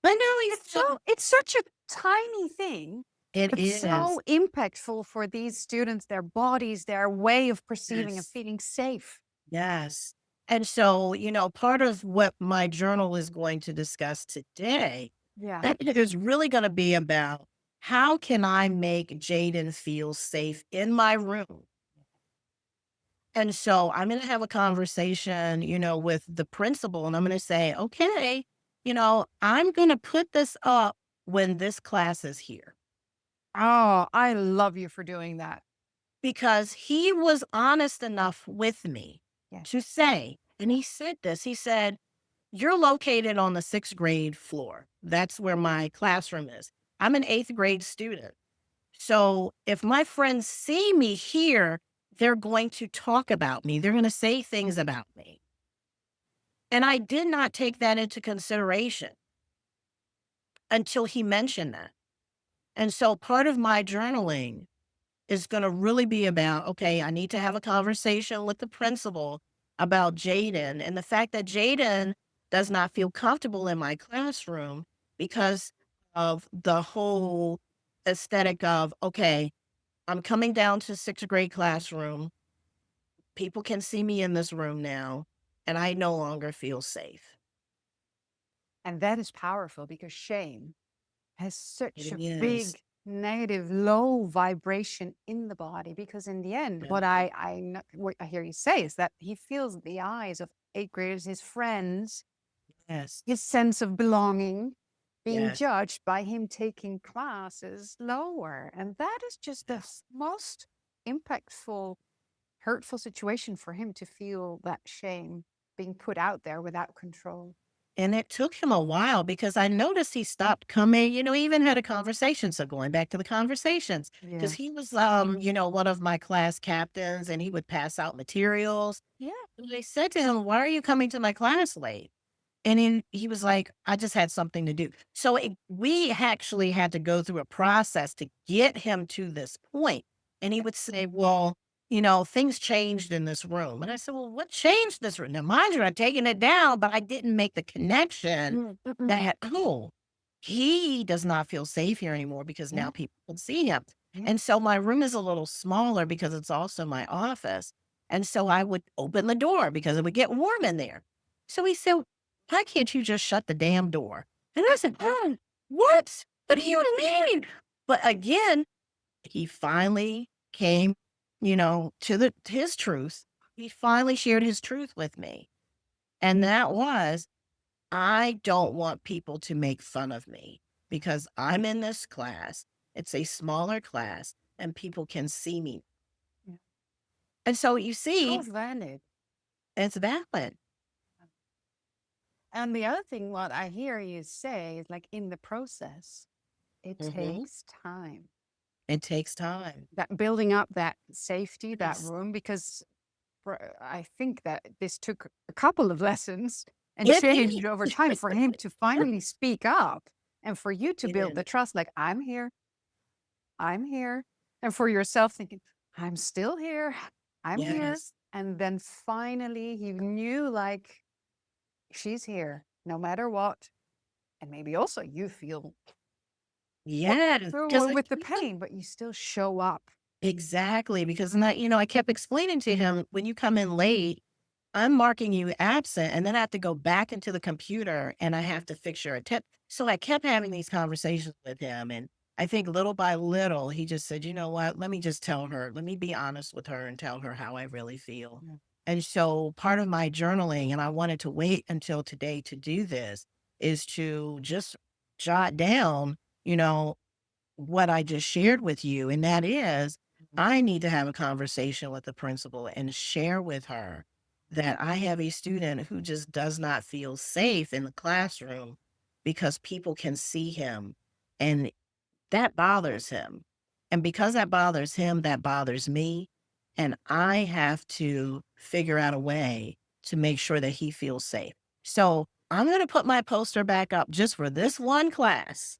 I know It's such a tiny thing, it but is. so impactful for these students, their bodies, their way of perceiving and Yes. feeling safe. Yes. And so, part of what my journal is going to discuss today Yeah. is really going to be about how can I make Jaden feel safe in my room? And so I'm going to have a conversation, with the principal, and I'm going to say, okay, I'm going to put this up when this class is here. Oh, I love you for doing that. Because he was honest enough with me Yes. to say, and he said this, he said, you're located on the 6th grade floor. That's where my classroom is. I'm an 8th grade student. So if my friends see me here, they're going to talk about me. They're going to say things about me. And I did not take that into consideration until he mentioned that. And so part of my journaling is going to really be about, okay, I need to have a conversation with the principal about Jaden and the fact that Jaden does not feel comfortable in my classroom because of the whole aesthetic of, okay, I'm coming down to 6th grade classroom. People can see me in this room now, and I no longer feel safe. And that is powerful because shame has such It a is. big negative low vibration in the body, because in the end what what I hear you say is that he feels the eyes of 8th graders, his friends, Yes. his sense of belonging being Yes. judged by him taking classes lower, and that is just the Yes. most impactful, hurtful situation for him to feel that shame being put out there without control. And it took him a while because I noticed he stopped coming, he even had a conversation. So going back to the conversations, because he was, one of my class captains and he would pass out materials. Yeah. And they said to him, why are you coming to my class late? And then he was like, I just had something to do. So we actually had to go through a process to get him to this point. And he would say, well, things changed in this room. And I said, well, what changed this room? Now, mind you, I'd taken it down, but I didn't make the connection that, oh, he does not feel safe here anymore because now people can see him. Yeah. And so my room is a little smaller because it's also my office. And so I would open the door because it would get warm in there. So he said, why can't you just shut the damn door? And I said, what? What do you mean? But again, he finally came, to his truth. He finally shared his truth with me. And that was, I don't want people to make fun of me because I'm in this class. It's a smaller class and people can see me. Yeah. And so you see, So valid. It's valid. And the other thing, what I hear you say is like in the process, it Hmm. takes time. It takes time. That building up that safety, that Yes. room, because I think that this took a couple of lessons and It did. changed over time for him to finally speak up and for you to It build is. the trust, like, I'm here. And for yourself thinking, I'm still here, I'm here. Yes. And then finally you knew, like, she's here no matter what. And maybe also you feel Yes. Because through with the pain, but you still show up. exactly. Because not, I kept explaining to him, when you come in late, I'm marking you absent, and then I have to go back into the computer and I have to fix your attendance. So I kept having these conversations with him. And I think little by little, he just said, you know what? Let me just tell her, let me be honest with her and tell her how I really feel. Yeah. And so part of my journaling, and I wanted to wait until today to do this, is to just jot down, you know, what I just shared with you. And that is, I need to have a conversation with the principal and share with her that I have a student who just does not feel safe in the classroom because people can see him, and that bothers him. And because that bothers him, that bothers me. And I have to figure out a way to make sure that he feels safe. So I'm going to put my poster back up just for this one class.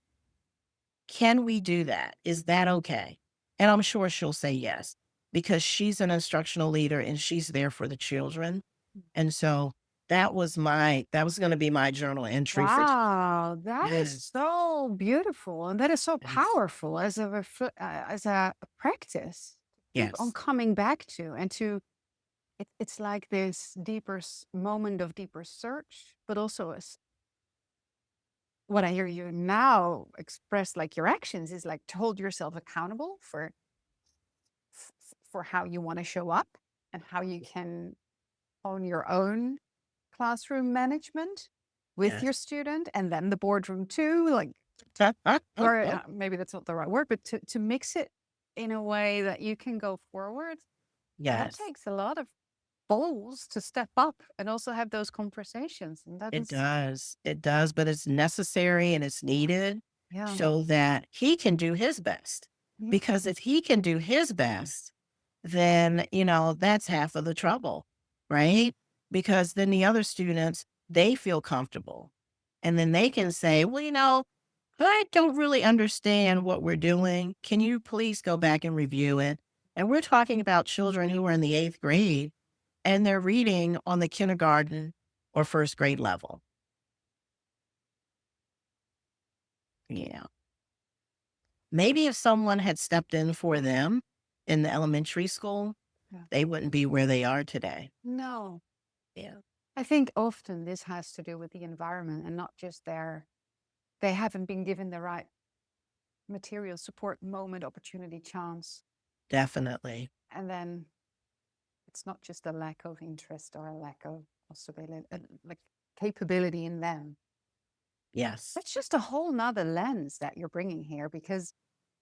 Can we do that? Is that okay? And I'm sure she'll say yes, because she's an instructional leader and she's there for the children. And so that was going to be my journal entry for today. Wow, that is Yes. so beautiful, and that is so Yes. powerful as as a practice to keep on Yes. coming back to, and to it's like this deeper moment of deeper search, but also as what I hear you now express, like your actions, is like to hold yourself accountable for for how you want to show up and how you can own your own classroom management with your Yes. student, and then the boardroom too, like, or maybe that's not the right word, but to mix it in a way that you can go forward. That Yes. takes a lot of balls to step up and also have those conversations. And that It is, does. It does, but it's necessary and it's needed yeah, so that he can do his best. yeah, Because if he can do his best, then, that's half of the trouble, right? Because then the other students, they feel comfortable. And then they can say, well, I don't really understand what we're doing. Can you please go back and review it? And we're talking about children who are in the 8th grade and they're reading on the kindergarten or 1st grade level. Yeah. Maybe if someone had stepped in for them in the elementary school, yeah. they wouldn't be where they are today. No, Yeah. I think often this has to do with the environment and not just they haven't been given the right material support, moment, opportunity, chance. Definitely. And then it's not just a lack of interest or a lack of possibility, like capability in them. Yes. That's just a whole nother lens that you're bringing here, because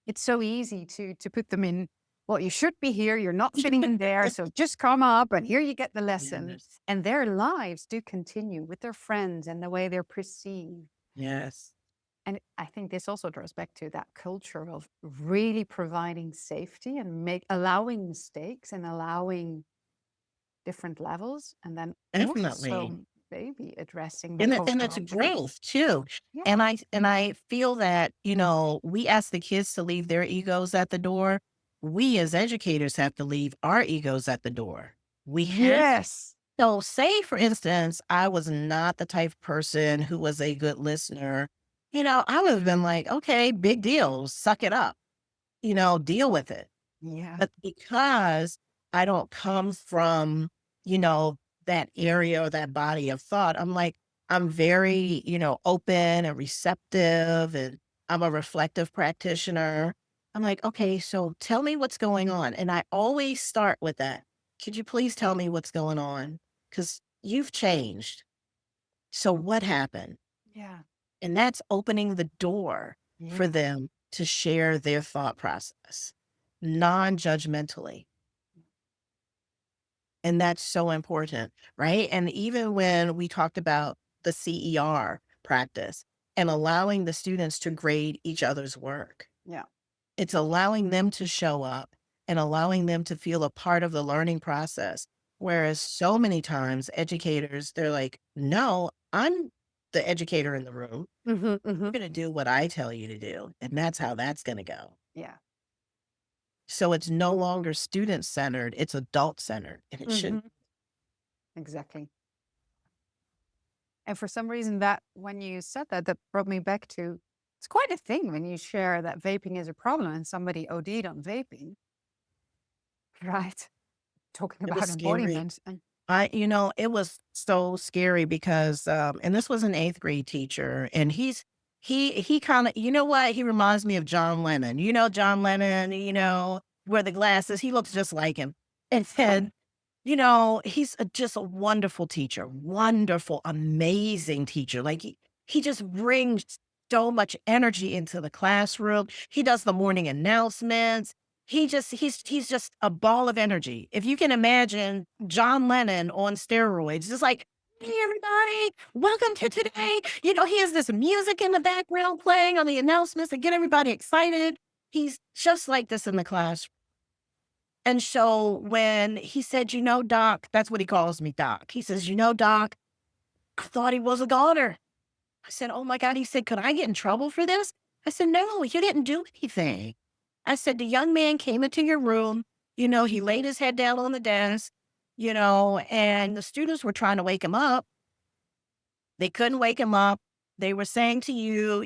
it's so easy to put them in, well, you should be here, you're not fitting in there, so just come up and here you get the lesson. Yes. And their lives do continue with their friends and the way they're perceived. Yes. And I think this also draws back to that culture of really providing safety and allowing mistakes and allowing different levels, and then Definitely. also maybe addressing the And it's cultural a piece. growth too. Yeah. And I feel that, we ask the kids to leave their egos at the door. We as educators have to leave our egos at the door. We have. Yes. So say for instance, I was not the type of person who was a good listener. I would have been like, okay, big deal, suck it up, deal with it. Yeah. But because I don't come from, you know, that area or that body of thought, I'm very, open and receptive, and I'm a reflective practitioner. I'm like, okay, so tell me what's going on. And I always start with that. Could you please tell me what's going on? Because you've changed. So what happened? Yeah. And that's opening the door for Yeah. them to share their thought process non judgmentally. And that's so important, right? And even when we talked about the CER practice and allowing the students to grade each other's work, Yeah. it's allowing them to show up and allowing them to feel a part of the learning process. Whereas so many times educators, they're like, no, I'm the educator in the room. Mm-hmm, You're mm-hmm. going to do what I tell you to do. And that's how that's going to go. Yeah. So it's no longer student centered, it's adult centered. And it Mm-hmm. should. Exactly. And for some reason, that when you said that, that brought me back to it's quite a thing when you share that vaping is a problem and somebody OD'd on vaping, right? Talking It was about scary. embodiment. And It was so scary because, and this was an eighth grade teacher, and he kind of, you know what? He reminds me of John Lennon. You know, John Lennon, wear the glasses. He looks just like him. And said, he's just a wonderful teacher, wonderful, amazing teacher. Like he just brings so much energy into the classroom. He does the morning announcements. He's just a ball of energy. If you can imagine John Lennon on steroids, just like, hey everybody, welcome to today. He has this music in the background playing on the announcements to get everybody excited. He's just like this in the class. And so when he said, Doc, that's what he calls me, Doc. He says, Doc, I thought he was a goner. I said, oh my God. He said, could I get in trouble for this? I said, no, you didn't do anything. I said, the young man came into your room, he laid his head down on the desk, and the students were trying to wake him up. They couldn't wake him up. They were saying to you,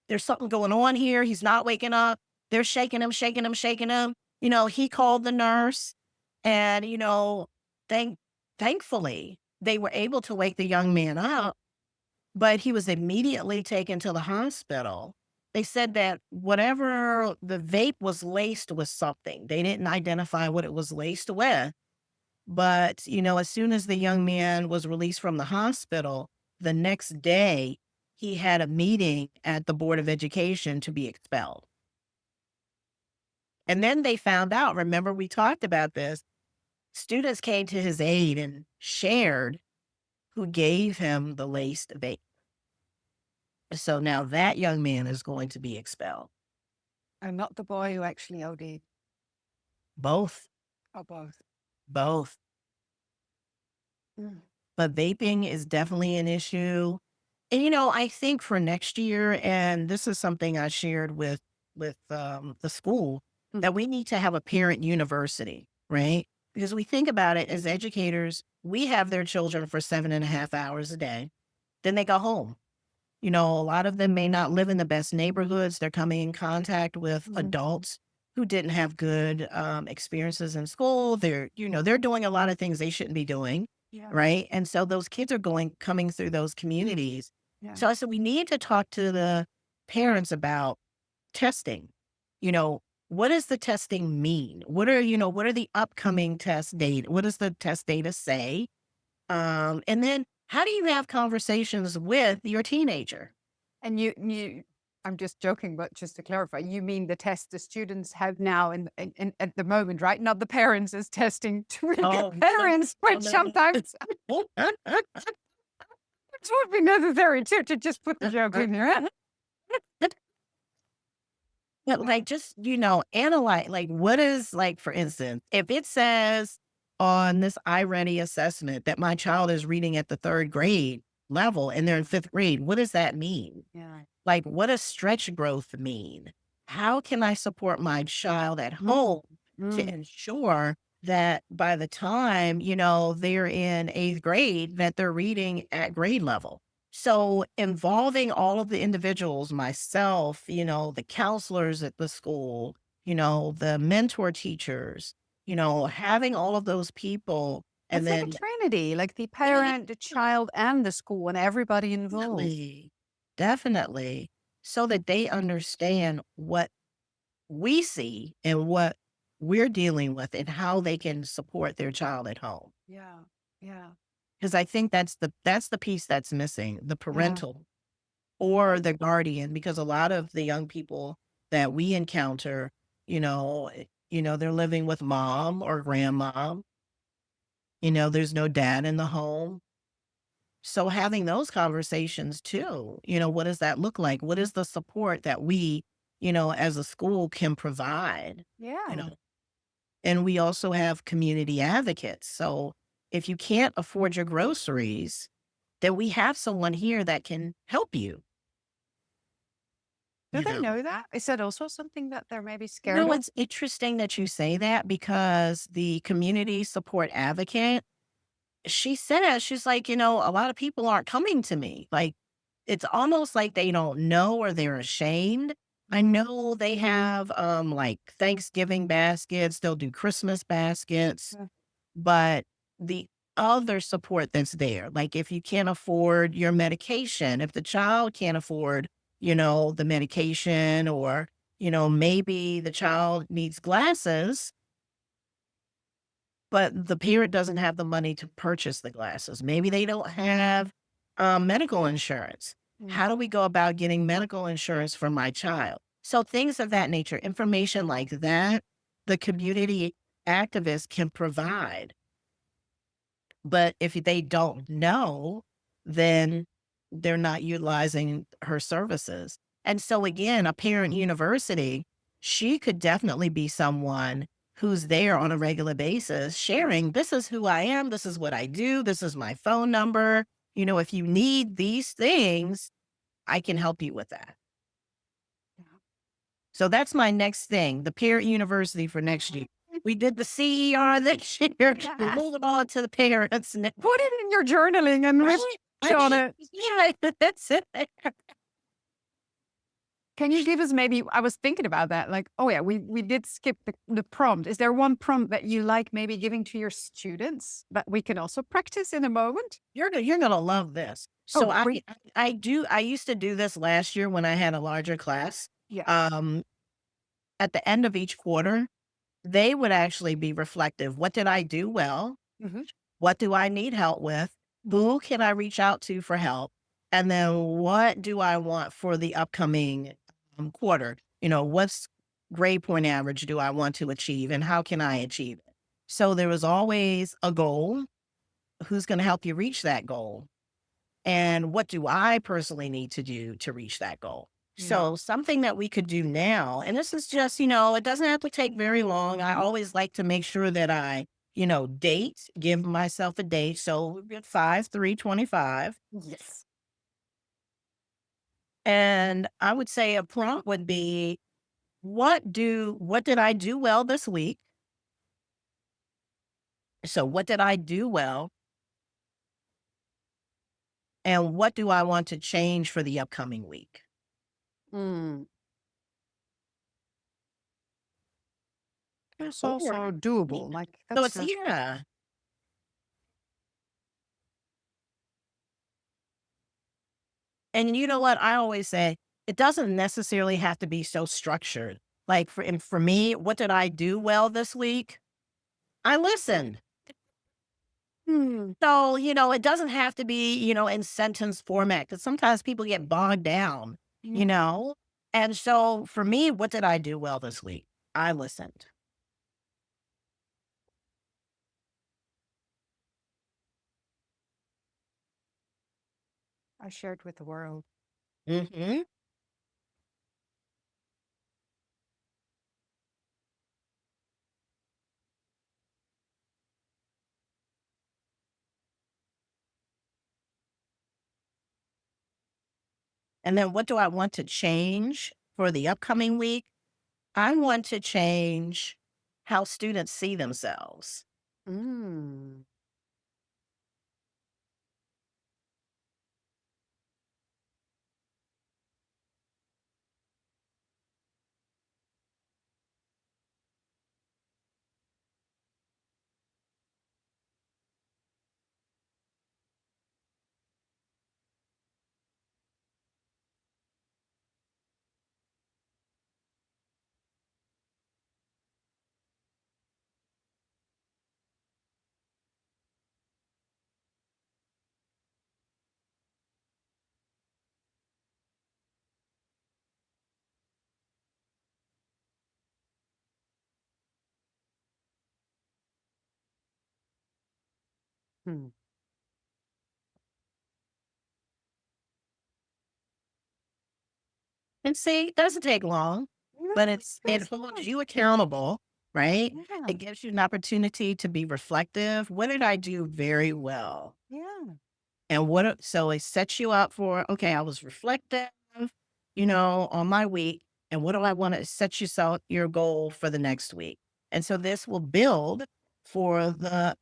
there's something going on here. He's not waking up. They're shaking him, shaking him, shaking him. He called the nurse and, thank, thankfully they were able to wake the young man up, but he was immediately taken to the hospital. They said that whatever the vape was laced with something, they didn't identify what it was laced with. But, as soon as the young man was released from the hospital, the next day he had a meeting at the Board of Education to be expelled. And then they found out, remember we talked about this, students came to his aid and shared who gave him the laced vape. So now that young man is going to be expelled. not the boy who actually OD'd. Both, Or both. both. Mm. But vaping is definitely an issue. And I think for next year, and this is something I shared with the school, that we need to have a parent university, right? Because we think about it as educators, we have their children for 7.5 hours a day. Then they go home. A lot of them may not live in the best neighborhoods. They're coming in contact with adults who didn't have good experiences in school. They're doing a lot of things they shouldn't be doing. Yeah. Right. And so those kids are coming through those communities. Yeah. So I said, we need to talk to the parents about testing. What does the testing mean? What are the upcoming test data? What does the test data say? And then how do you have conversations with your teenager? And I'm just joking, but just to clarify, you mean the test the students have now in at the moment, right? Not the parents is testing to Oh, parents, which no. sometimes it would be necessary too to just put the joke in here. But just, analyze, what is for instance, if it says on this iReady assessment that my child is reading at the 3rd grade level and they're in 5th grade, what does that mean? Yeah. What does stretch growth mean? How can I support my child at home to ensure that by the time, they're in 8th grade, that they're reading at grade level? So involving all of the individuals, myself, the counselors at the school, the mentor teachers, having all of those people. And It's then like a trinity, like the parent, the child, and the school, and everybody involved. Definitely. So that they understand what we see and what we're dealing with and how they can support their child at home. Yeah. Yeah. Because I think that's the piece that's missing, the parental or the guardian, because a lot of the young people that we encounter, they're living with mom or grandmom, There's no dad in the home. So having those conversations too, what does that look like? What is the support that we, as a school can provide? You Yeah. know, and we also have community advocates. So if you can't afford your groceries, then we have someone here that can help you. Do You they know, know that? Is that also something that they're maybe scared of? it's interesting that you say that because the community support advocate, she says, she's like, a lot of people aren't coming to me. Like, it's almost like they don't know or they're ashamed. I know they have like Thanksgiving baskets, they'll do Christmas baskets, Yeah. but the other support that's there, like if you can't afford your medication, if the child can't afford, the medication, or, maybe the child needs glasses, but the parent doesn't have the money to purchase the glasses. Maybe they don't have medical insurance. Mm. How do we go about getting medical insurance for my child? So things of that nature, information like that, the community activists can provide. But if they don't know, then they're not utilizing her services. And so again, a parent university, she could definitely be someone who's there on a regular basis sharing, this is who I am, this is what I do, this is my phone number. If you need these things, I can help you with that. Yeah. So that's my next thing, the parent university for next year. We did the CER this year. We're Yes. moving on to the parents. Put it in your journaling and Right? reflect on it. Yeah, that's it. Can you give us maybe, I was thinking about that, like, oh yeah, we did skip the prompt. Is there one prompt that you like maybe giving to your students that we can also practice in a moment? You're gonna love this. Oh, So I great. I used to do this last year when I had a larger class. Yeah. Um, at the end of each quarter, they would actually be reflective. What did I do well? Hmm. What do I need help with? Who can I reach out to for help? And then what do I want for the upcoming quarter? What's grade point average do I want to achieve and how can I achieve it? So there was always a goal. Who's going to help you reach that goal? And what do I personally need to do to reach that goal? Yeah. So something that we could do now, and this is just, it doesn't have to take very long. I always like to make sure that I, give myself a date. So we've got 5/3/25. Yes. And I would say a prompt would be, what did I do well this week? So what did I do well? And what do I want to change for the upcoming week? Mm. It's Or, also yeah. doable. Like So that's it's, yeah. And you know what? I always say it doesn't necessarily have to be so structured. Like for me, what did I do well this week? I listened. Hmm. So, it doesn't have to be, in sentence format because sometimes people get bogged down, you Yeah. know? And so for me, what did I do well this week? I listened. I shared with the world. Hmm. And then what do I want to change for the upcoming week? I want to change how students see themselves. Mm. Hmm. And see, it doesn't take long, No, but it it does holds not. you accountable, right? Yeah. It gives you an opportunity to be reflective. What did I do very well? Yeah. And so it sets you up for, okay, I was reflective, on my week. And what do I want to set yourself your goal for the next week? And so this will build for the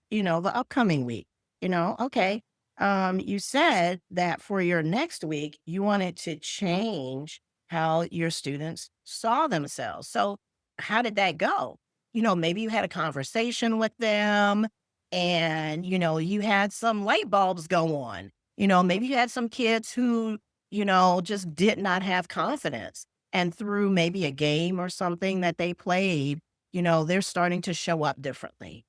upcoming week. Okay. You said that for your next week, you wanted to change how your students saw themselves. So how did that go? Maybe you had a conversation with them and you had some light bulbs go on. Maybe you had some kids who just did not have confidence, and through maybe a game or something that they played, they're starting to show up differently.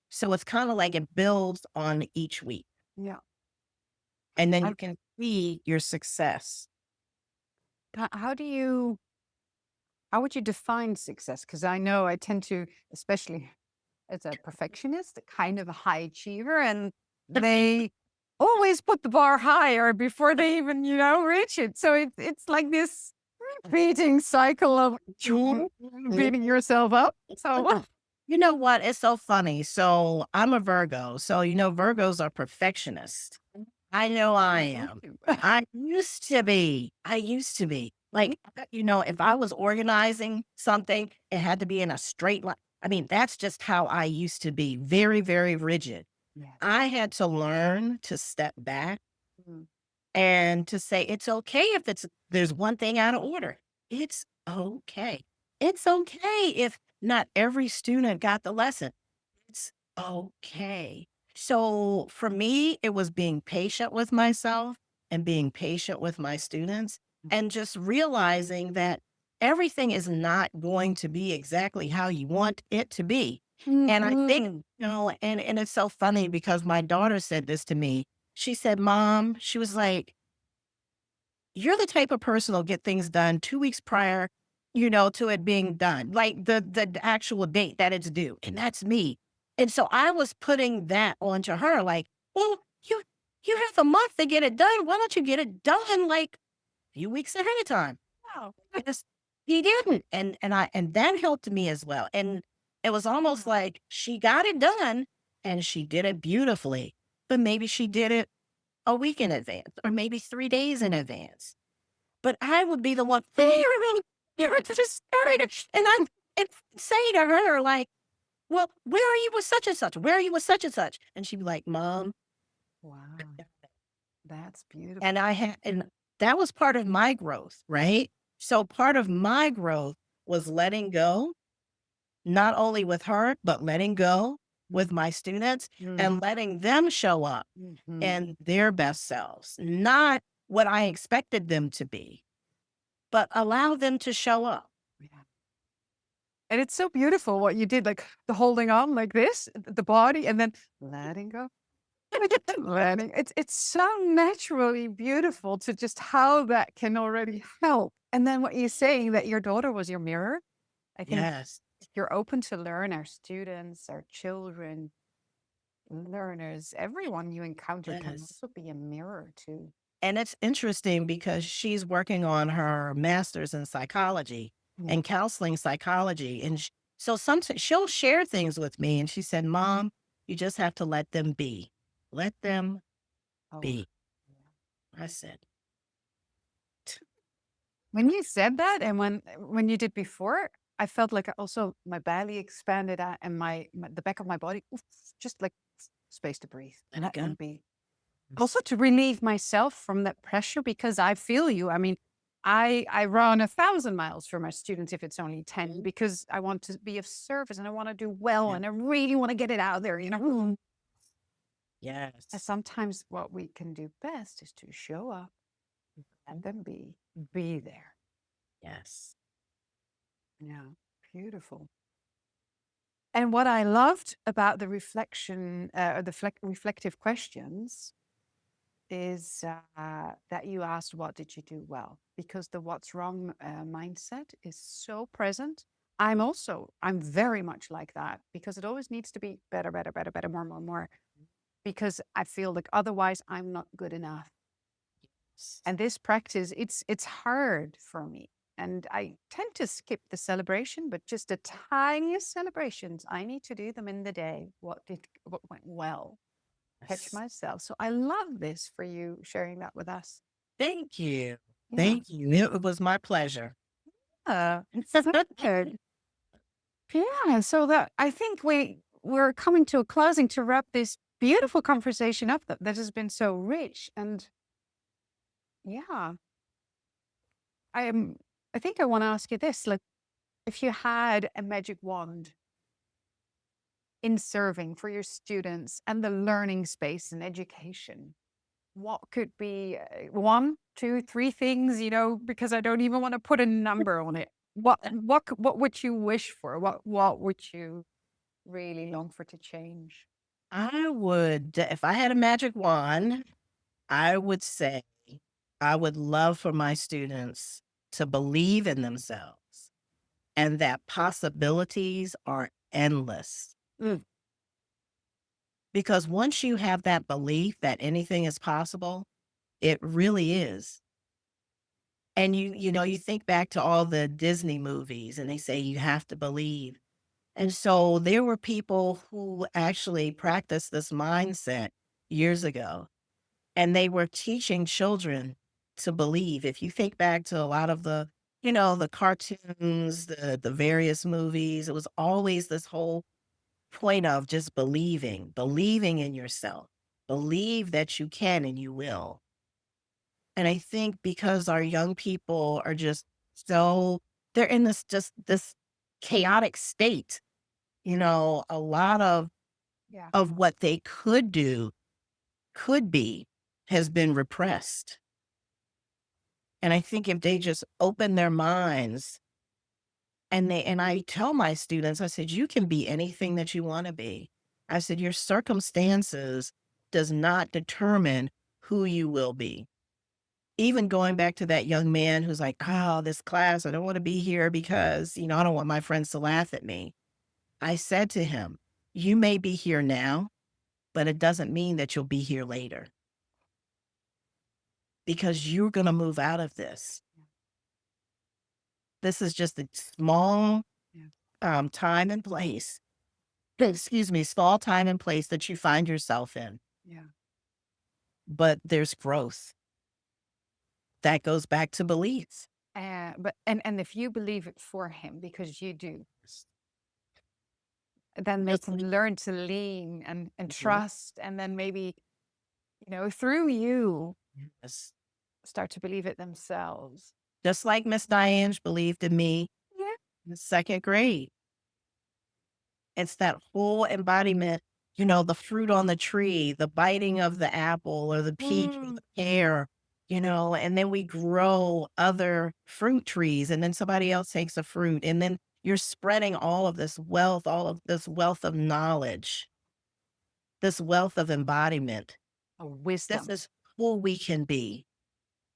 So it's kind of like it builds on each week, Yeah. and then How, you can see your success. how do you, how would you define success? Because I know I tend to, especially as a perfectionist, kind of a high achiever, and they always put the bar higher before they even, reach it. So it's like this repeating cycle of beating yourself up. So, You know what? It's so funny. So I'm a Virgo. So, Virgos are perfectionists. I know I am. I used to be. I used to be. Like, if I was organizing something, it had to be in a straight line. I mean, that's just how I used to be. Very, very rigid. yes. I had to learn to step back Mm. and to say it's okay if there's one thing out of order. It's okay. It's okay if not every student got the lesson. It's okay. So for me, it was being patient with myself and being patient with my students and just realizing that everything is not going to be exactly how you want it to be. And I think, Mhm. and it's so funny because my daughter said this to me. She said, Mom, she was like, you're the type of person who'll get things done 2 weeks prior, to it being done, like the actual date that it's due. And that's me. And so I was putting that onto her, like, well, you have a month to get it done. Why don't you get it done like a few weeks ahead of time? No, because he didn't. And that helped me as well. And it was almost like she got it done and she did it beautifully. But maybe she did it a week in advance or maybe 3 days in advance. But I would be the one, you're just started. And I'm and say to her, like, well, where are you with such and such? Where are you with such and such? And she'd be like, Mom. Wow, that's beautiful. And that was part of my growth, right? So part of my growth was letting go, not only with her, but letting go with my students and letting them show up Mhm. in their best selves, not what I expected them to be, but allow them to show up. Yeah. And it's so beautiful what you did, like the holding on like this, the body, and then letting go. Letting it's so naturally beautiful to just how that can already help. And then what you're saying that your daughter was your mirror. I think Yes, if you're open to learn, our students, our children, learners, everyone you encounter can yes. also be a mirror too. And it's interesting because she's working on her master's in psychology Yeah. and counseling psychology. And so sometimes she'll share things with me. And she said, Mom, you just have to let them be. Let them Oh, be. yeah. I said, When you said that, and when you did before, I felt like also my belly expanded out and my the back of my body, oof, just like space to breathe. let it Let them go. be. Also to relieve myself from that pressure because I feel you. I mean, I run 1,000 miles for my students if it's only 10 because I want to be of service and I want to do well Yeah. and I really want to get it out there, And Yes. sometimes what we can do best is to show up, let them be there. Yes. Yeah, beautiful. And what I loved about the reflection, or the reflective questions is that you asked, what did you do well? Because the what's wrong mindset is so present. I'm very much like that because it always needs to be better, better, better, better, more, more, more. because I feel like otherwise I'm not good enough. And this practice, it's hard for me. And I tend to skip the celebration, but just the tiniest celebrations, I need to do them in the day. What went well? Catch Yes. myself. So I love this for you sharing that with us. Thank you. Yeah. Thank you. It was my pleasure. It's so good. Yeah. So that I think we're coming to a closing to wrap this beautiful conversation up that has been so rich. And yeah, I am I think I want to ask you this. Like, if you had a magic wand in serving for your students and the learning space and education, what could be one, two, three things, because I don't even want to put a number on it. What would you wish for? What would you really long for to change? I would, if I had a magic wand, I would say I would love for my students to believe in themselves and that possibilities are endless. Mm, Because once you have that belief that anything is possible, it really is. And you think back to all the Disney movies and they say you have to believe. And so there were people who actually practiced this mindset years ago, and they were teaching children to believe. If you think back to a lot of the cartoons, the various movies, it was always this whole point of just believing in yourself, believe that you can and you will. And I think because our young people are just so, they're in this chaotic state, a lot yeah. of what they could do, could be, has been repressed. And I think if they just open their minds and I tell my students, I said, you can be anything that you want to be. I said, your circumstances does not determine who you will be. Even going back to that young man who's like, oh, this class, I don't want to be here because, I don't want my friends to laugh at me. I said to him, you may be here now, but it doesn't mean that you'll be here later because you're going to move out of this. This is just a small Yeah. time and place. Excuse me, small time and place that you find yourself in, Yeah. but there's growth. That goes back to beliefs. But and if you believe it for him because you do, then they Just can like, learn to lean and mhm, trust, and then maybe through you yes. start to believe it themselves. Just like Miss Diane believed in me Yeah. in second grade. It's that whole embodiment, the fruit on the tree, the biting of the apple or the peach or Mm. the pear, and then we grow other fruit trees and then somebody else takes a fruit. And then you're spreading all of this wealth of knowledge, this wealth of embodiment. A This wisdom. is who we can be,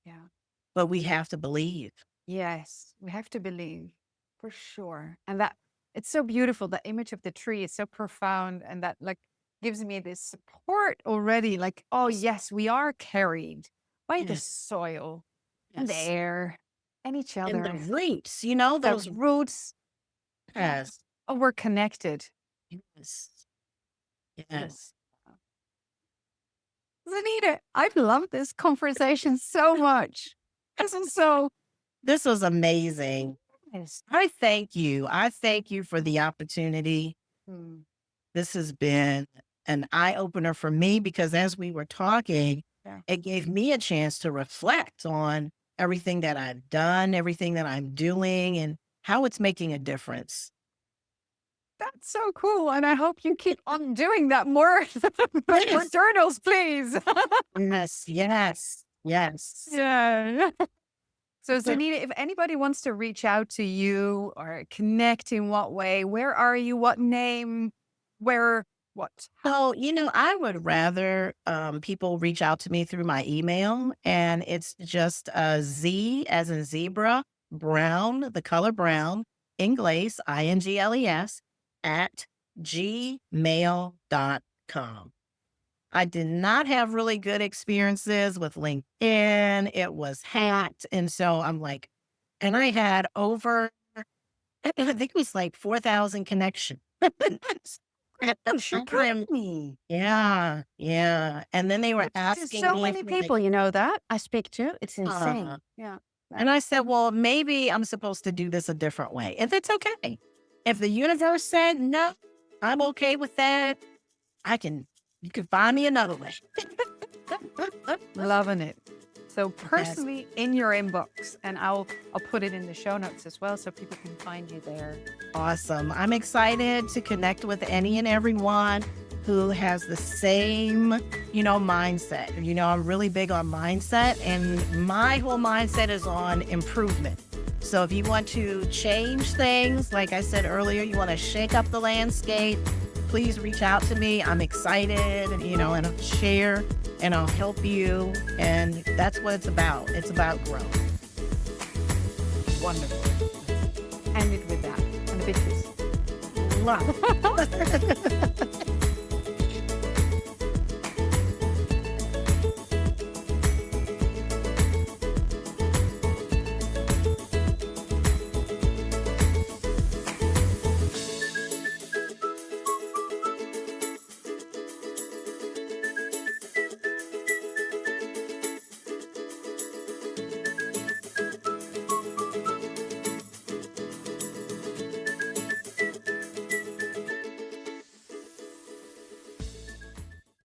Yeah. but we have to believe. Yes, we have to believe for sure. And that it's so beautiful. The image of the tree is so profound, and that like gives me this support already. Like, oh Yes, yes, we are carried by the yes, soil and the yes. air and each And the other. roots, The those roots. Yeah. yes, Oh, we're connected. yes, Yeah. yes. Zanita, I've loved this conversation so much. This is so This was amazing. nice. I thank you. I thank you for the opportunity. Mm, This has been an eye opener for me because as we were talking, yeah. it gave me a chance to reflect on everything that I've done, everything that I'm doing, and how it's making a difference. That's so cool. And I hope you keep on doing that more. More Yes, journals, please. yes, yes, yes. Yeah. So, Zanita, if anybody wants to reach out to you or connect in what way, where are you? What name? Where? What? So, I would rather people reach out to me through my email, and it's just Z as in zebra, brown, the color brown, Ingles, Ingles, at gmail.com. I did not have really good experiences with LinkedIn. It was hacked. And so I'm like, and I had over, I think it was like 4,000 connections. At the You're time. kidding me. Yeah, yeah. And then they were There's asking so me many for like, people, you know that I speak to. It's uh, insane. Yeah. and I said, well, maybe I'm supposed to do this a different way. If it's okay. If the universe said, no, I'm okay with that, you can find me another way. Loving it. So Yes. personally in your inbox, and I'll put it in the show notes as well so people can find you there. Awesome. I'm excited to connect with any and everyone who has the same, mindset. I'm really big on mindset, and my whole mindset is on improvement. So if you want to change things, like I said earlier, you want to shake up the landscape, please reach out to me. I'm excited, and I'll share and I'll help you. And that's what it's about. It's about growth. Wonderful. End it with that. And a bit Love.